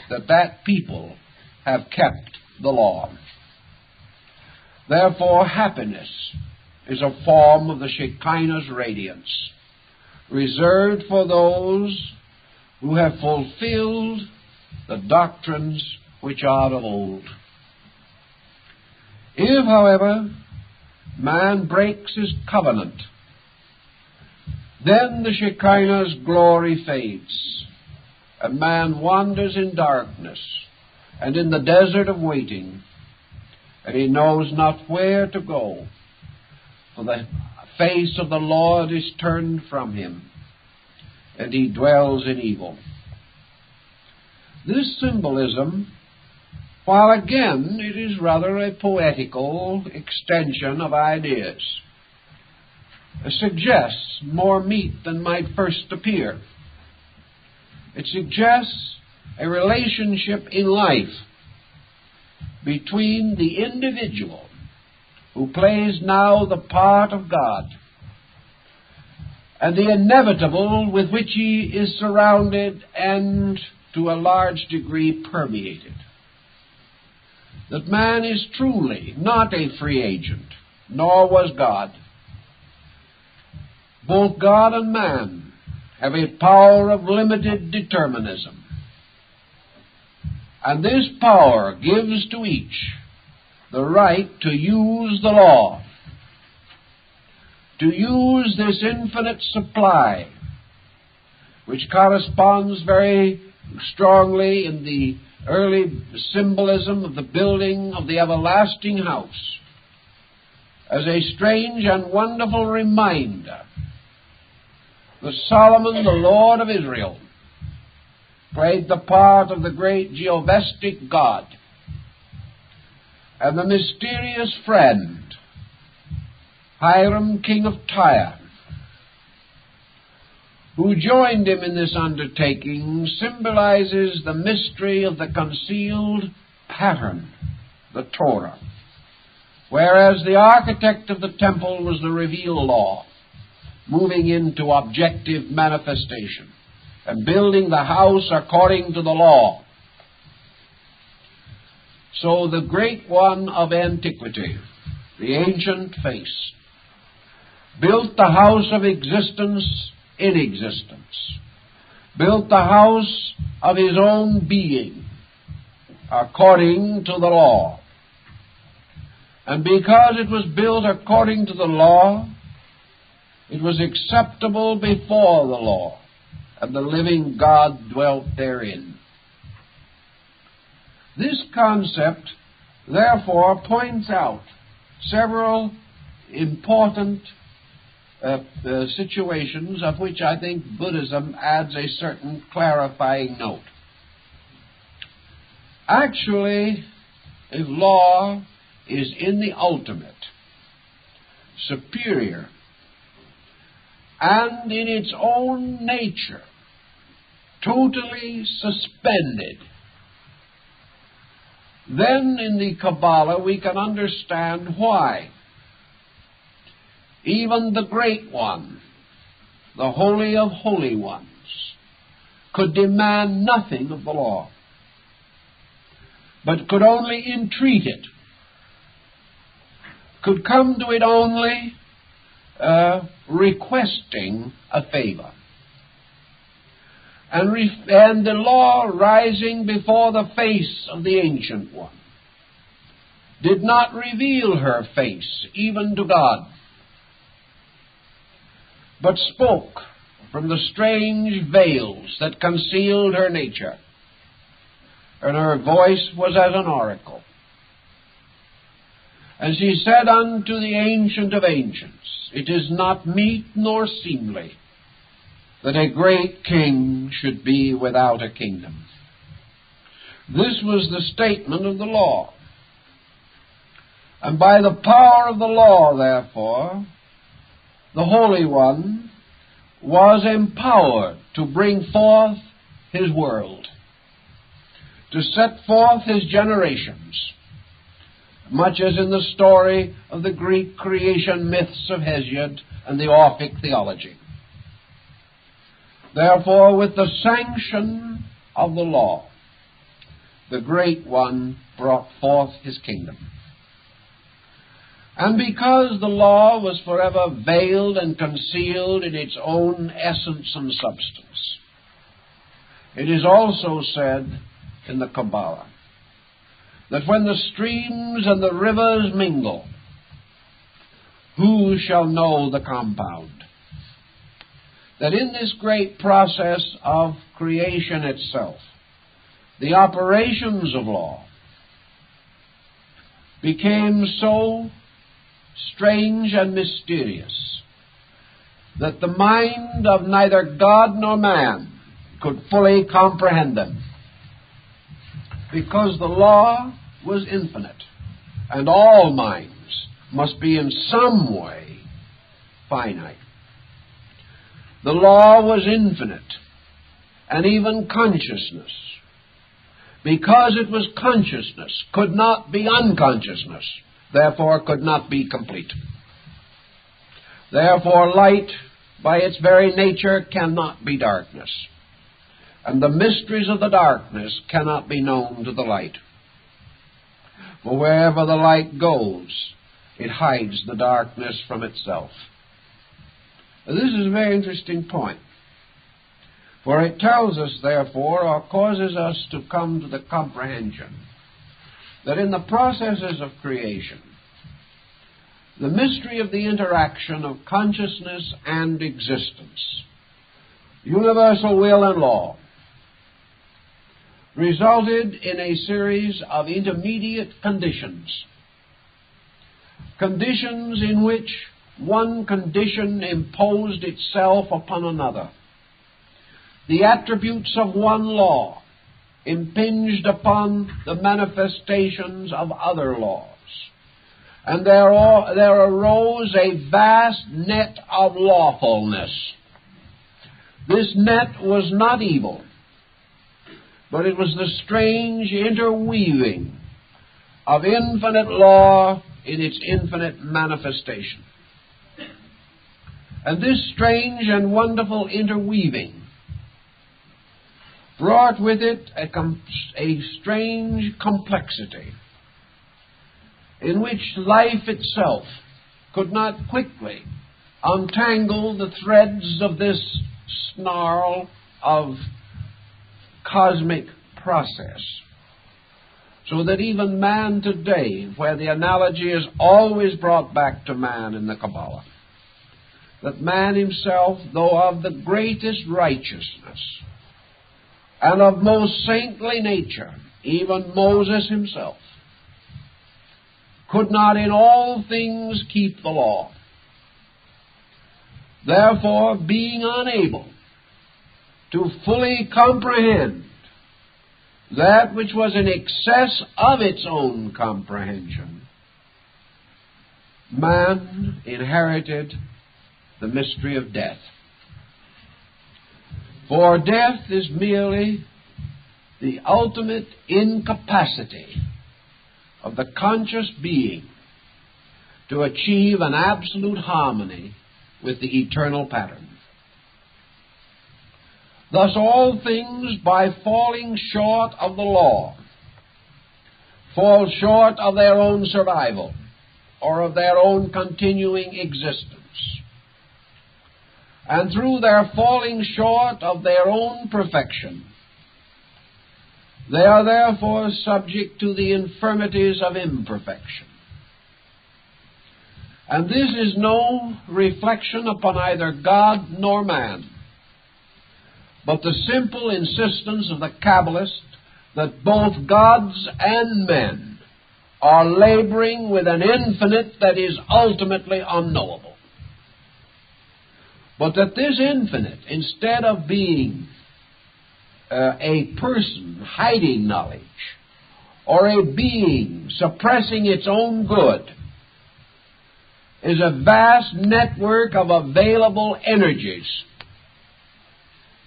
S1: that people have kept the law. Therefore, happiness is a form of the Shekhinah's radiance, reserved for those who have fulfilled the doctrines which are of old. If, however, man breaks his covenant, then the Shekhinah's glory fades, and man wanders in darkness and in the desert of waiting, and he knows not where to go, for the face of the Lord is turned from him, and he dwells in evil. This symbolism, while again it is rather a poetical extension of ideas, suggests more meat than might first appear. It suggests a relationship in life between the individual who plays now the part of God and the inevitable with which he is surrounded and to a large degree permeated. That man is truly not a free agent, nor was God. Both God and man have a power of limited determinism. And this power gives to each the right to use the law, to use this infinite supply, which corresponds very strongly in the early symbolism of the building of the everlasting house, as a strange and wonderful reminder that Solomon, the Lord of Israel, played the part of the great Jehovahstic God, and the mysterious friend, Hiram, king of Tyre, who joined him in this undertaking, symbolizes the mystery of the concealed pattern, the Torah, whereas the architect of the temple was the revealed law, moving into objective manifestation and building the house according to the law. So the great one of antiquity, the ancient face, built the house of existence in existence, built the house of his own being according to the law. And because it was built according to the law, it was acceptable before the law and the living God dwelt therein. This concept, therefore, points out several important situations of which I think Buddhism adds a certain clarifying note. Actually, if law is in the ultimate, superior, and in its own nature, totally suspended, then in the Kabbalah we can understand why even the Great One, the Holy of Holy Ones, could demand nothing of the law, but could only entreat it, could come to it only requesting a favor. And the law, rising before the face of the Ancient One, did not reveal her face even to God, but spoke from the strange veils that concealed her nature, and her voice was as an oracle. And she said unto the Ancient of Ancients, It is not meet nor seemly that a great king should be without a kingdom. This was the statement of the law. And by the power of the law, therefore, the Holy One was empowered to bring forth his world, to set forth his generations, much as in the story of the Greek creation myths of Hesiod and the Orphic theology. Therefore, with the sanction of the law, the Great One brought forth his kingdom. And because the law was forever veiled and concealed in its own essence and substance, it is also said in the Kabbalah that when the streams and the rivers mingle, who shall know the compound? That in this great process of creation itself, the operations of law became so strange and mysterious that the mind of neither God nor man could fully comprehend them, because the law was infinite, and all minds must be in some way finite. The law was infinite, and even consciousness, because it was consciousness, could not be unconsciousness, therefore could not be complete. Therefore light, by its very nature, cannot be darkness, and the mysteries of the darkness cannot be known to the light. For wherever the light goes, it hides the darkness from itself. Now, this is a very interesting point, for it tells us, therefore, or causes us to come to the comprehension that in the processes of creation, the mystery of the interaction of consciousness and existence, universal will and law, resulted in a series of intermediate conditions, conditions in which one condition imposed itself upon another. The attributes of one law impinged upon the manifestations of other laws, and there arose a vast net of lawfulness. This net was not evil, but it was the strange interweaving of infinite law in its infinite manifestation. And this strange and wonderful interweaving brought with it a strange complexity in which life itself could not quickly untangle the threads of this snarl of cosmic process, so that even man today, where the analogy is always brought back to man in the Kabbalah, that man himself, though of the greatest righteousness and of most saintly nature, even Moses himself, could not in all things keep the law. Therefore, being unable to fully comprehend that which was in excess of its own comprehension, man inherited the mystery of death. For death is merely the ultimate incapacity of the conscious being to achieve an absolute harmony with the eternal pattern. Thus all things, by falling short of the law, fall short of their own survival or of their own continuing existence. And through their falling short of their own perfection, they are therefore subject to the infirmities of imperfection. And this is no reflection upon either God nor man, but the simple insistence of the Kabbalist that both gods and men are laboring with an infinite that is ultimately unknowable. But that this infinite, instead of being a person hiding knowledge, or a being suppressing its own good, is a vast network of available energies,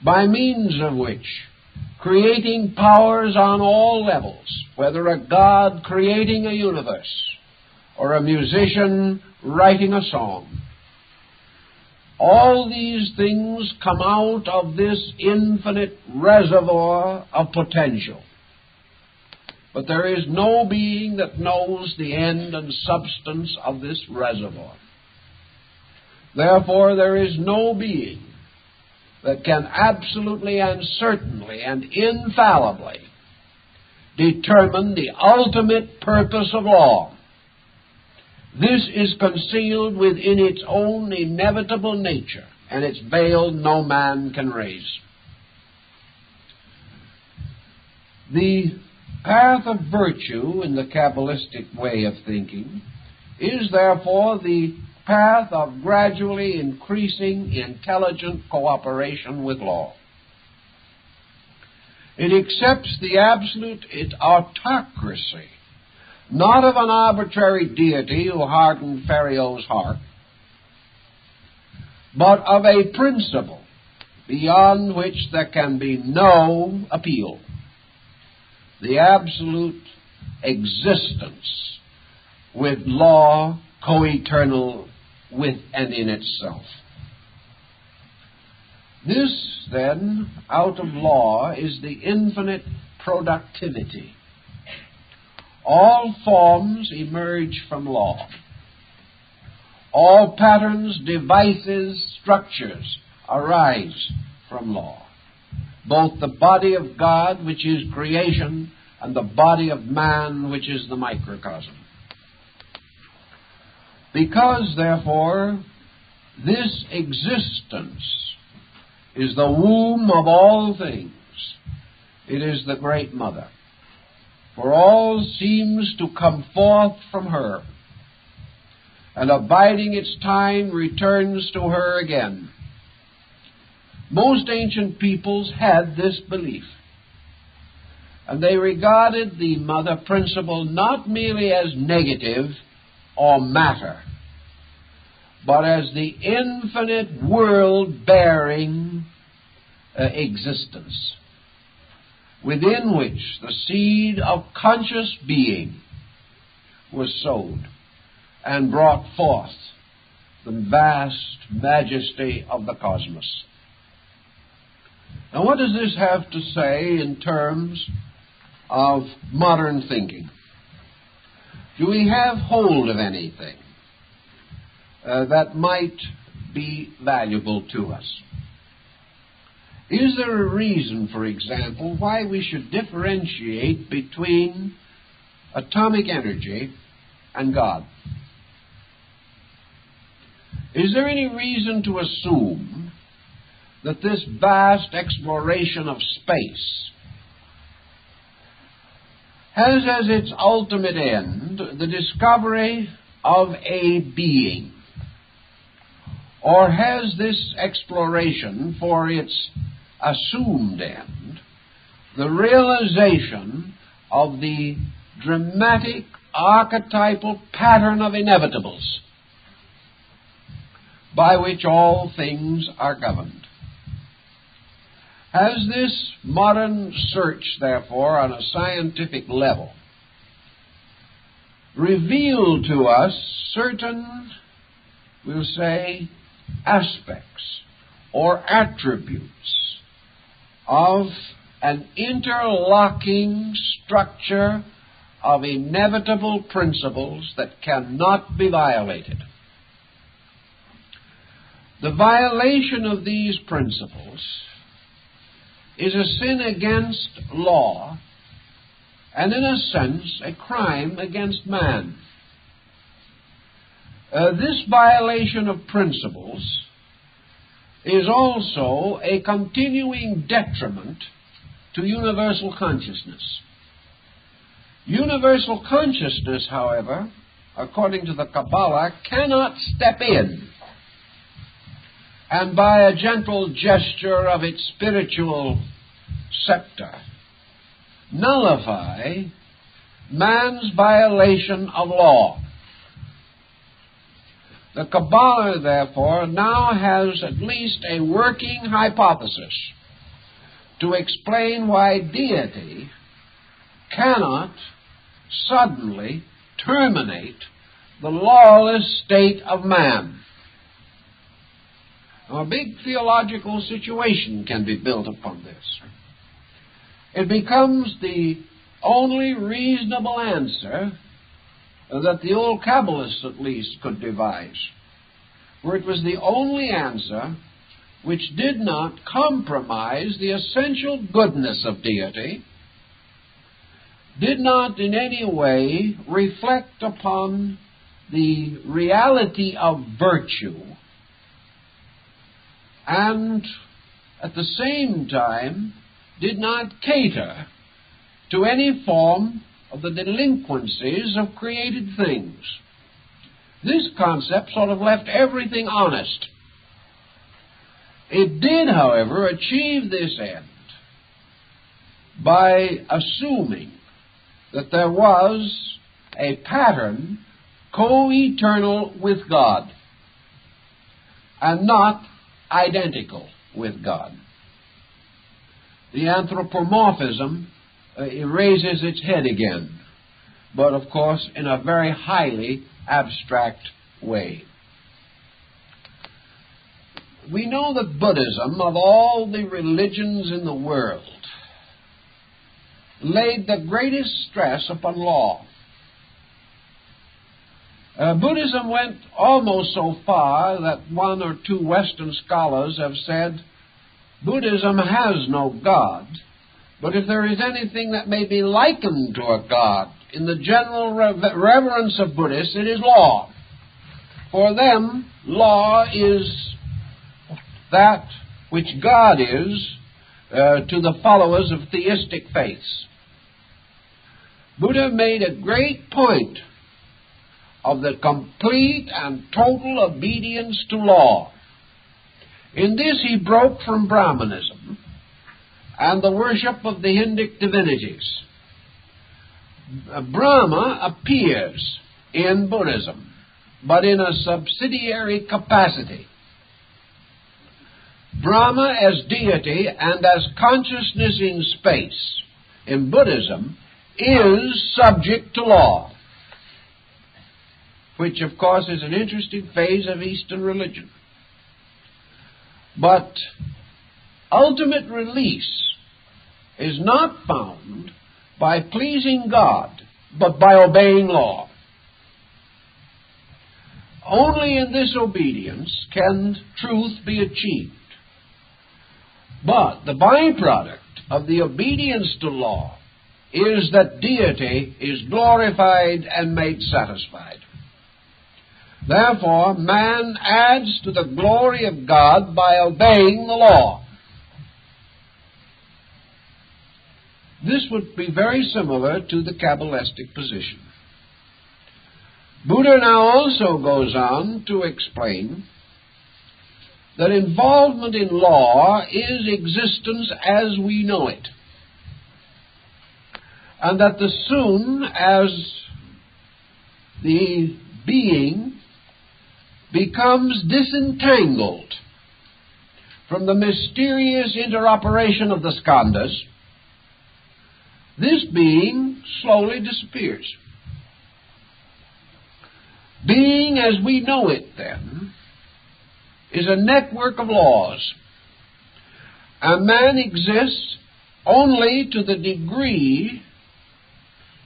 S1: by means of which creating powers on all levels, whether a God creating a universe or a musician writing a song, all these things come out of this infinite reservoir of potential. But there is no being that knows the end and substance of this reservoir. Therefore, there is no being that can absolutely and certainly and infallibly determine the ultimate purpose of law. This is concealed within its own inevitable nature, and its veil no man can raise. The path of virtue in the Kabbalistic way of thinking is therefore the path of gradually increasing intelligent cooperation with law. It accepts the absolute autocracy, not of an arbitrary deity who hardened Pharaoh's heart, but of a principle beyond which there can be no appeal, the absolute existence with law co-eternal with and in itself. This, then, out of law is the infinite productivity. All forms emerge from law. All patterns, devices, structures arise from law. Both the body of God, which is creation, and the body of man, which is the microcosm. Because, therefore, this existence is the womb of all things, it is the Great Mother. For all seems to come forth from her, and abiding its time returns to her again. Most ancient peoples had this belief, and they regarded the mother principle not merely as negative or matter, but as the infinite world-bearing existence, within which the seed of conscious being was sowed and brought forth the vast majesty of the cosmos. Now, what does this have to say in terms of modern thinking? Do we have hold of anything that might be valuable to us? Is there a reason, for example, why we should differentiate between atomic energy and God? Is there any reason to assume that this vast exploration of space has as its ultimate end the discovery of a being? Or has this exploration for its assumed end the realization of the dramatic archetypal pattern of inevitables by which all things are governed? Has this modern search, therefore, on a scientific level, revealed to us certain, we'll say, aspects or attributes of an interlocking structure of inevitable principles that cannot be violated? The violation of these principles is a sin against law and, in a sense, a crime against man. This violation of principles is also a continuing detriment to universal consciousness. Universal consciousness, however, according to the Kabbalah, cannot step in and by a gentle gesture of its spiritual scepter nullify man's violation of law. The Kabbalah, therefore, now has at least a working hypothesis to explain why deity cannot suddenly terminate the lawless state of man. Now, a big theological situation can be built upon this. It becomes the only reasonable answer that the old Kabbalists, at least, could devise, for it was the only answer which did not compromise the essential goodness of deity, did not in any way reflect upon the reality of virtue, and at the same time did not cater to any form of the delinquencies of created things. This concept sort of left everything honest. It did, however, achieve this end by assuming that there was a pattern co-eternal with God and not identical with God. The anthropomorphism raises its head again, but of course in a very highly abstract way. We know that Buddhism, of all the religions in the world, laid the greatest stress upon law. Buddhism went almost so far that one or two Western scholars have said, Buddhism has no God, but if there is anything that may be likened to a God in the general reverence of Buddhists, it is law. For them, law is that which God is to the followers of theistic faiths. Buddha made a great point of the complete and total obedience to law. In this he broke from Brahmanism and the worship of the Hindic divinities. Brahma appears in Buddhism, but in a subsidiary capacity. Brahma as deity and as consciousness in space in Buddhism is subject to law, which of course is an interesting phase of Eastern religion. But ultimate release is not found by pleasing God, but by obeying law. Only in this obedience can truth be achieved. But the byproduct of the obedience to law is that deity is glorified and made satisfied. Therefore, man adds to the glory of God by obeying the law. This would be very similar to the Kabbalistic position. Buddha now also goes on to explain that involvement in law is existence as we know it, and that as soon as the being becomes disentangled from the mysterious interoperation of the skandhas, this being slowly disappears. Being as we know it, then, is a network of laws, and man exists only to the degree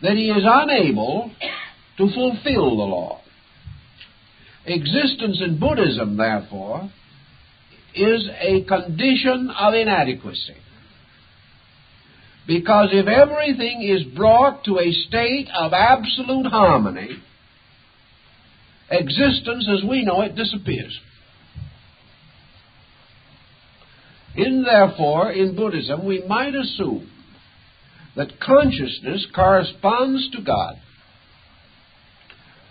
S1: that he is unable to fulfill the law. Existence in Buddhism, therefore, is a condition of inadequacy. Because if everything is brought to a state of absolute harmony, existence as we know it disappears. Therefore, in Buddhism, we might assume that consciousness corresponds to God.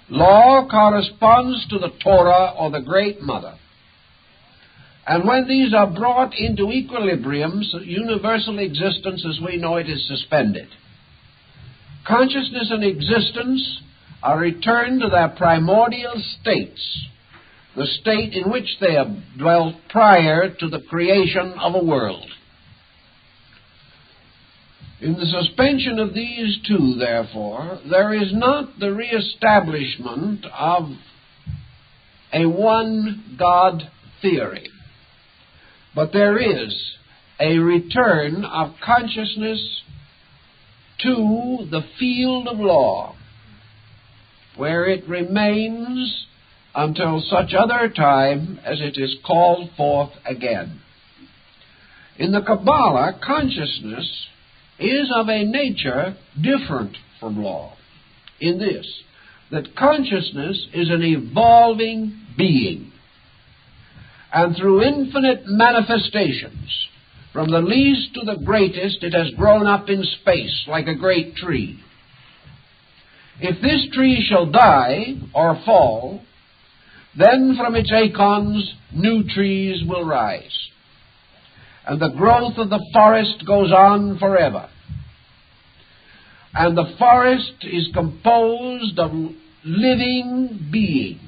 S1: Law corresponds to the Torah or the Great Mother. And when these are brought into equilibrium, universal existence as we know it is suspended. Consciousness and existence are returned to their primordial states, the state in which they have dwelt prior to the creation of a world. In the suspension of these two, therefore, there is not the reestablishment of a one-God theory, but there is a return of consciousness to the field of law, where it remains until such other time as it is called forth again. In the Kabbalah, consciousness is of a nature different from law, in this, that consciousness is an evolving being, and through infinite manifestations, from the least to the greatest, it has grown up in space like a great tree. If this tree shall die or fall, then from its acorns new trees will rise, and the growth of the forest goes on forever. And the forest is composed of living beings,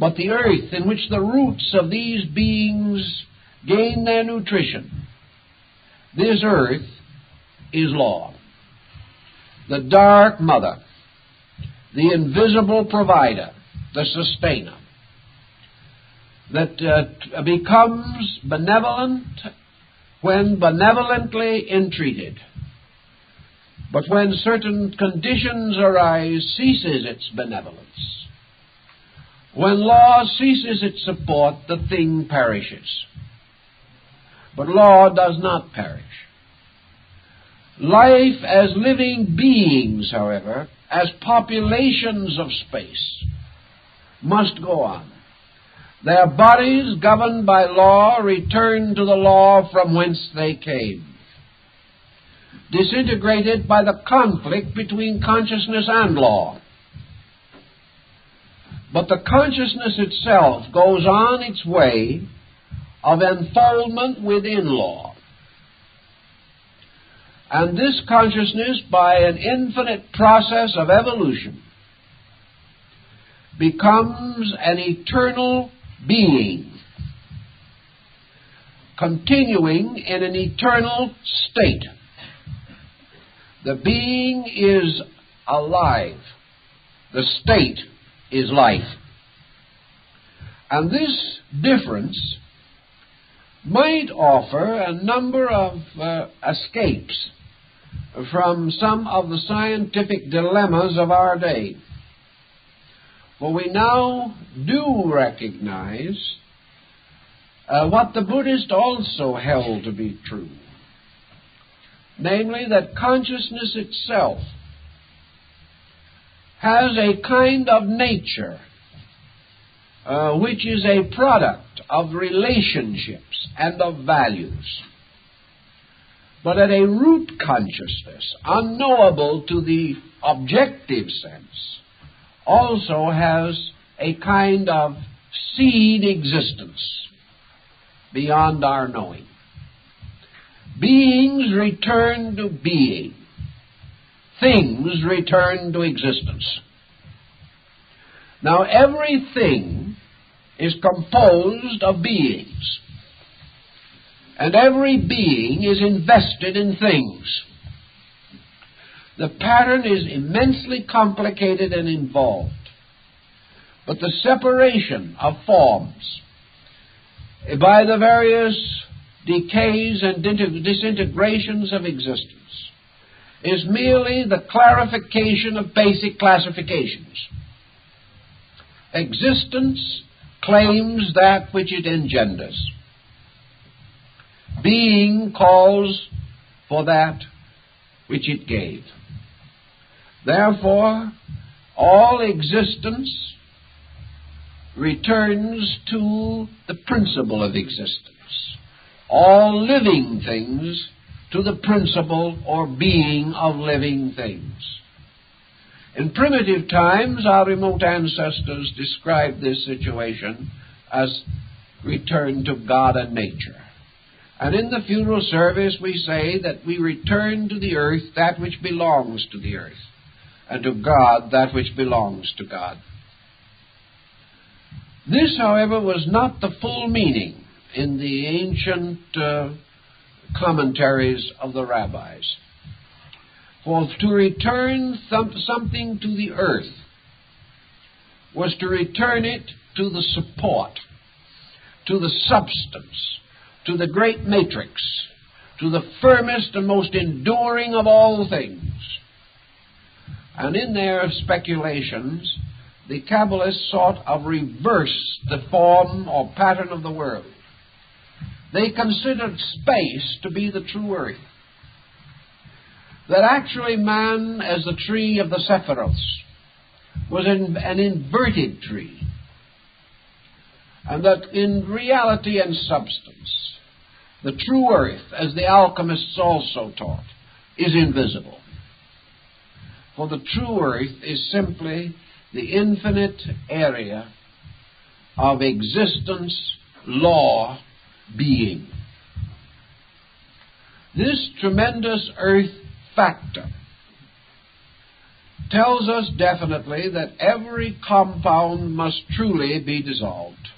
S1: but the earth in which the roots of these beings gain their nutrition, this earth is law, the dark mother, the invisible provider, the sustainer, that becomes benevolent when benevolently entreated, but when certain conditions arise, ceases its benevolence. When law ceases its support, the thing perishes. But law does not perish. Life as living beings, however, as populations of space, must go on. Their bodies, governed by law, return to the law from whence they came, disintegrated by the conflict between consciousness and law. But the consciousness itself goes on its way of enfoldment within law. And this consciousness, by an infinite process of evolution, becomes an eternal being, continuing in an eternal state. The being is alive. The state is life. And this difference might offer a number of escapes from some of the scientific dilemmas of our day. For we now do recognize what the Buddhist also held to be true, namely that consciousness itself has a kind of nature which is a product of relationships and of values, but at a root consciousness, unknowable to the objective sense, also has a kind of seed existence beyond our knowing. Beings return to being. Things return to existence. Now, everything is composed of beings, and every being is invested in things. The pattern is immensely complicated and involved, but the separation of forms by the various decays and disintegrations of existence is merely the clarification of basic classifications. Existence claims that which it engenders. Being calls for that which it gave. Therefore, all existence returns to the principle of existence. All living things to the principle or being of living things. In primitive times, our remote ancestors described this situation as return to God and nature. And in the funeral service, we say that we return to the earth that which belongs to the earth, and to God that which belongs to God. This, however, was not the full meaning in the ancient commentaries of the rabbis. For to return something to the earth was to return it to the support, to the substance, to the great matrix, to the firmest and most enduring of all things. And in their speculations, the Kabbalists sought to reverse the form or pattern of the world. They considered space to be the true earth. That actually man, as the tree of the Sephiroths, was an inverted tree. And that in reality and substance, the true earth, as the alchemists also taught, is invisible. For the true earth is simply the infinite area of existence, law, being. This tremendous earth factor tells us definitely that every compound must truly be dissolved,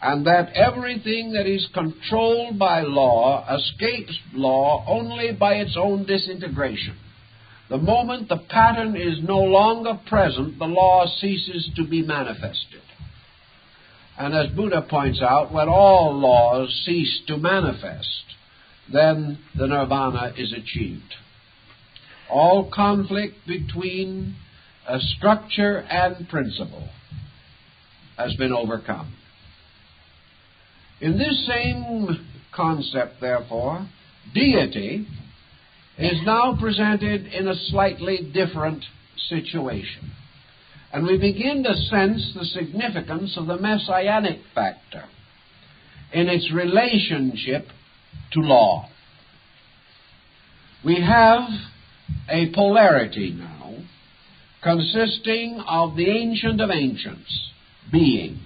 S1: and that everything that is controlled by law escapes law only by its own disintegration. The moment the pattern is no longer present, the law ceases to be manifested. And as Buddha points out, when all laws cease to manifest, then the nirvana is achieved. All conflict between structure and principle has been overcome. In this same concept, therefore, deity is now presented in a slightly different situation. And we begin to sense the significance of the messianic factor in its relationship to law. We have a polarity now consisting of the Ancient of Ancients, being,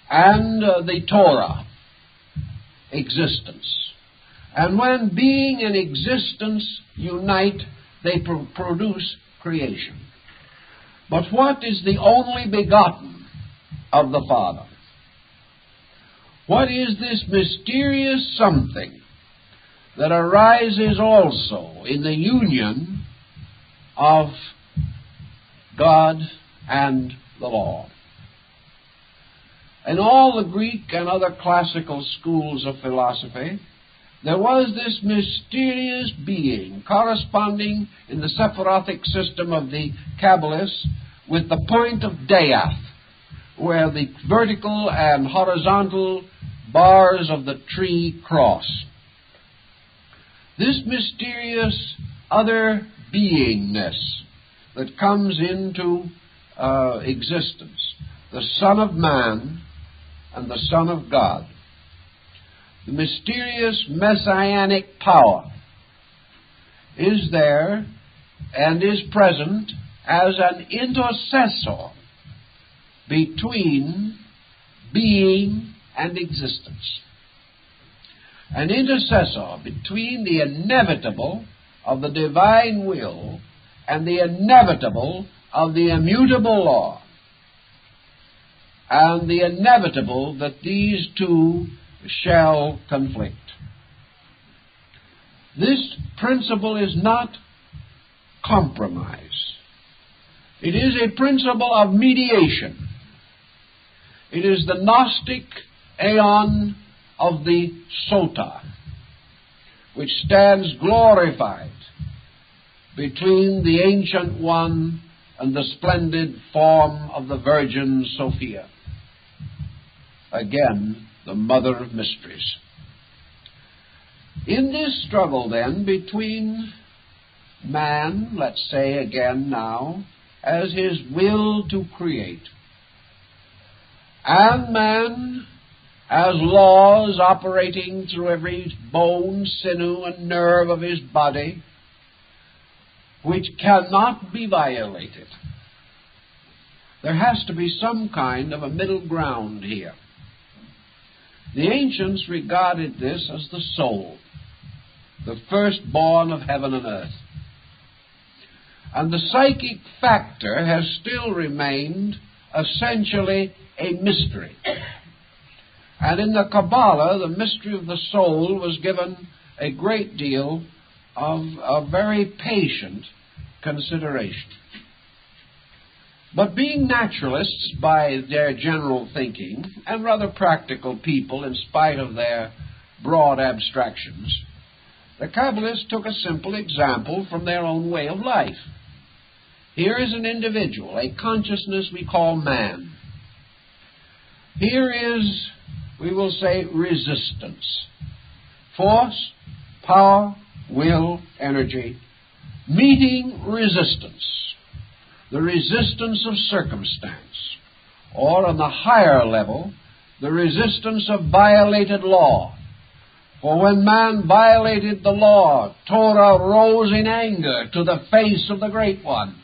S1: and the Torah, existence. And when being and existence unite, they produce creation. But what is the only begotten of the Father? What is this mysterious something that arises also in the union of God and the law? In all the Greek and other classical schools of philosophy, there was this mysterious being corresponding in the Sephirothic system of the Kabbalists with the point of Death, where the vertical and horizontal bars of the tree cross. This mysterious other beingness that comes into existence the Son of Man and the Son of God. The mysterious messianic power is there and is present as an intercessor between being and existence. An intercessor between the inevitable of the divine will and the inevitable of the immutable law, and the inevitable that these two shall conflict. This principle is not compromise. It is a principle of mediation. It is the Gnostic aeon of the Sota, which stands glorified between the Ancient One and the splendid form of the Virgin Sophia. Again, the Mother of Mysteries. In this struggle, then, between man, let's say again now, as his will to create, and man as laws operating through every bone, sinew, and nerve of his body, which cannot be violated. There has to be some kind of a middle ground here. The ancients regarded this as the soul, the firstborn of heaven and earth. And the psychic factor has still remained essentially a mystery. And in the Kabbalah, the mystery of the soul was given a great deal of a very patient consideration. But being naturalists by their general thinking, and rather practical people in spite of their broad abstractions, the Kabbalists took a simple example from their own way of life. Here is an individual, a consciousness we call man. Here is, we will say, resistance. Force, power, will, energy, meeting resistance. The resistance of circumstance, or on the higher level, the resistance of violated law. For when man violated the law, Torah rose in anger to the face of the Great One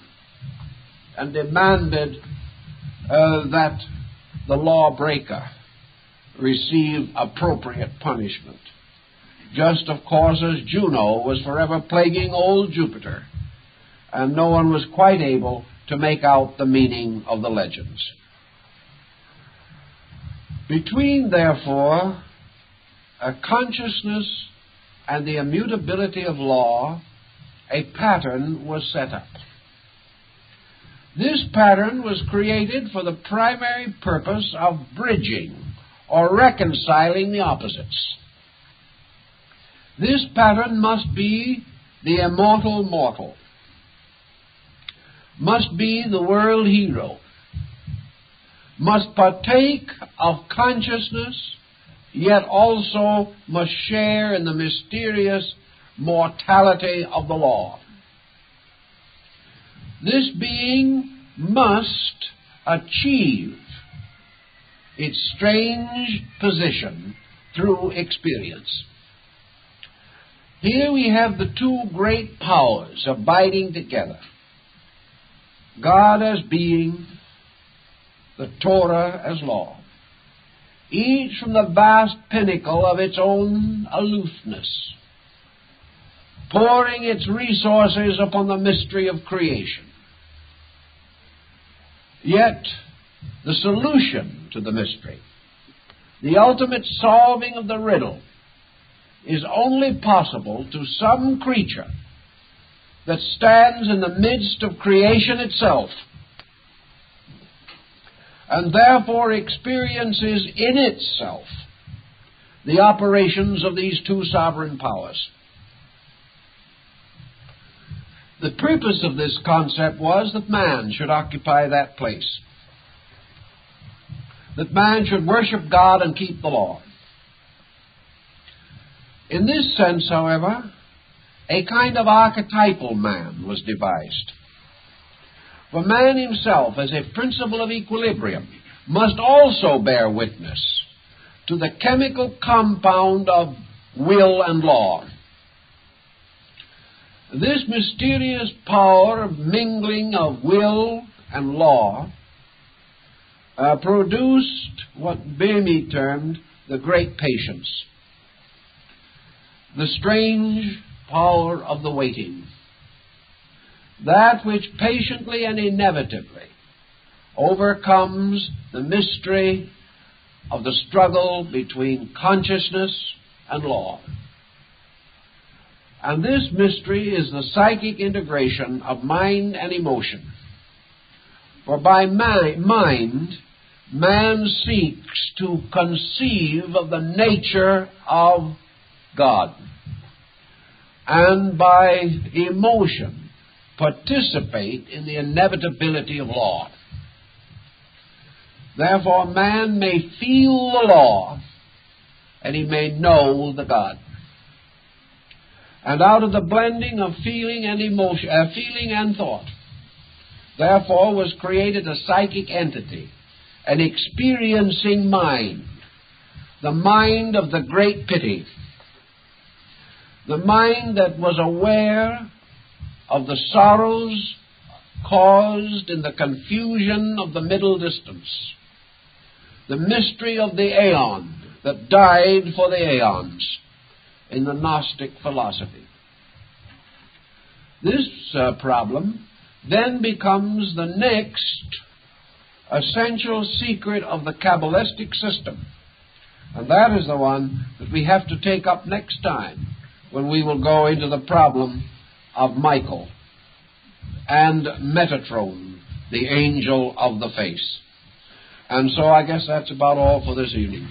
S1: and demanded that the lawbreaker receive appropriate punishment. Just, of course, as Juno was forever plaguing old Jupiter, and no one was quite able to make out the meaning of the legends. Between, therefore, a consciousness and the immutability of law, a pattern was set up. This pattern was created for the primary purpose of bridging or reconciling the opposites. This pattern must be the immortal mortal, must be the world hero, must partake of consciousness, yet also must share in the mysterious mortality of the law. This being must achieve its strange position through experience. Here we have the two great powers abiding together. God as being, the Torah as law, each from the vast pinnacle of its own aloofness, pouring its resources upon the mystery of creation. Yet, the solution to the mystery, the ultimate solving of the riddle, is only possible to some creature that stands in the midst of creation itself, and therefore experiences in itself the operations of these two sovereign powers. The purpose of this concept was that man should occupy that place, that man should worship God and keep the law. In this sense, however, a kind of archetypal man was devised. For man himself, as a principle of equilibrium, must also bear witness to the chemical compound of will and law. This mysterious power of mingling of will and law produced what Bhimi termed the great patience, the strange power of the waiting, that which patiently and inevitably overcomes the mystery of the struggle between consciousness and law. And this mystery is the psychic integration of mind and emotion. For by mind, man seeks to conceive of the nature of God, and by emotion participate in the inevitability of law. Therefore, man may feel the law, and he may know the God. And out of the blending of feeling and emotion, feeling and thought, therefore was created a psychic entity, an experiencing mind, the mind of the great pity, the mind that was aware of the sorrows caused in the confusion of the middle distance, the mystery of the aeon that died for the aeons in the Gnostic philosophy. This problem then becomes the next essential secret of the Kabbalistic system, and that is the one that we have to take up next time, when we will go into the problem of Michael and Metatron, the angel of the face. And so I guess that's about all for this evening.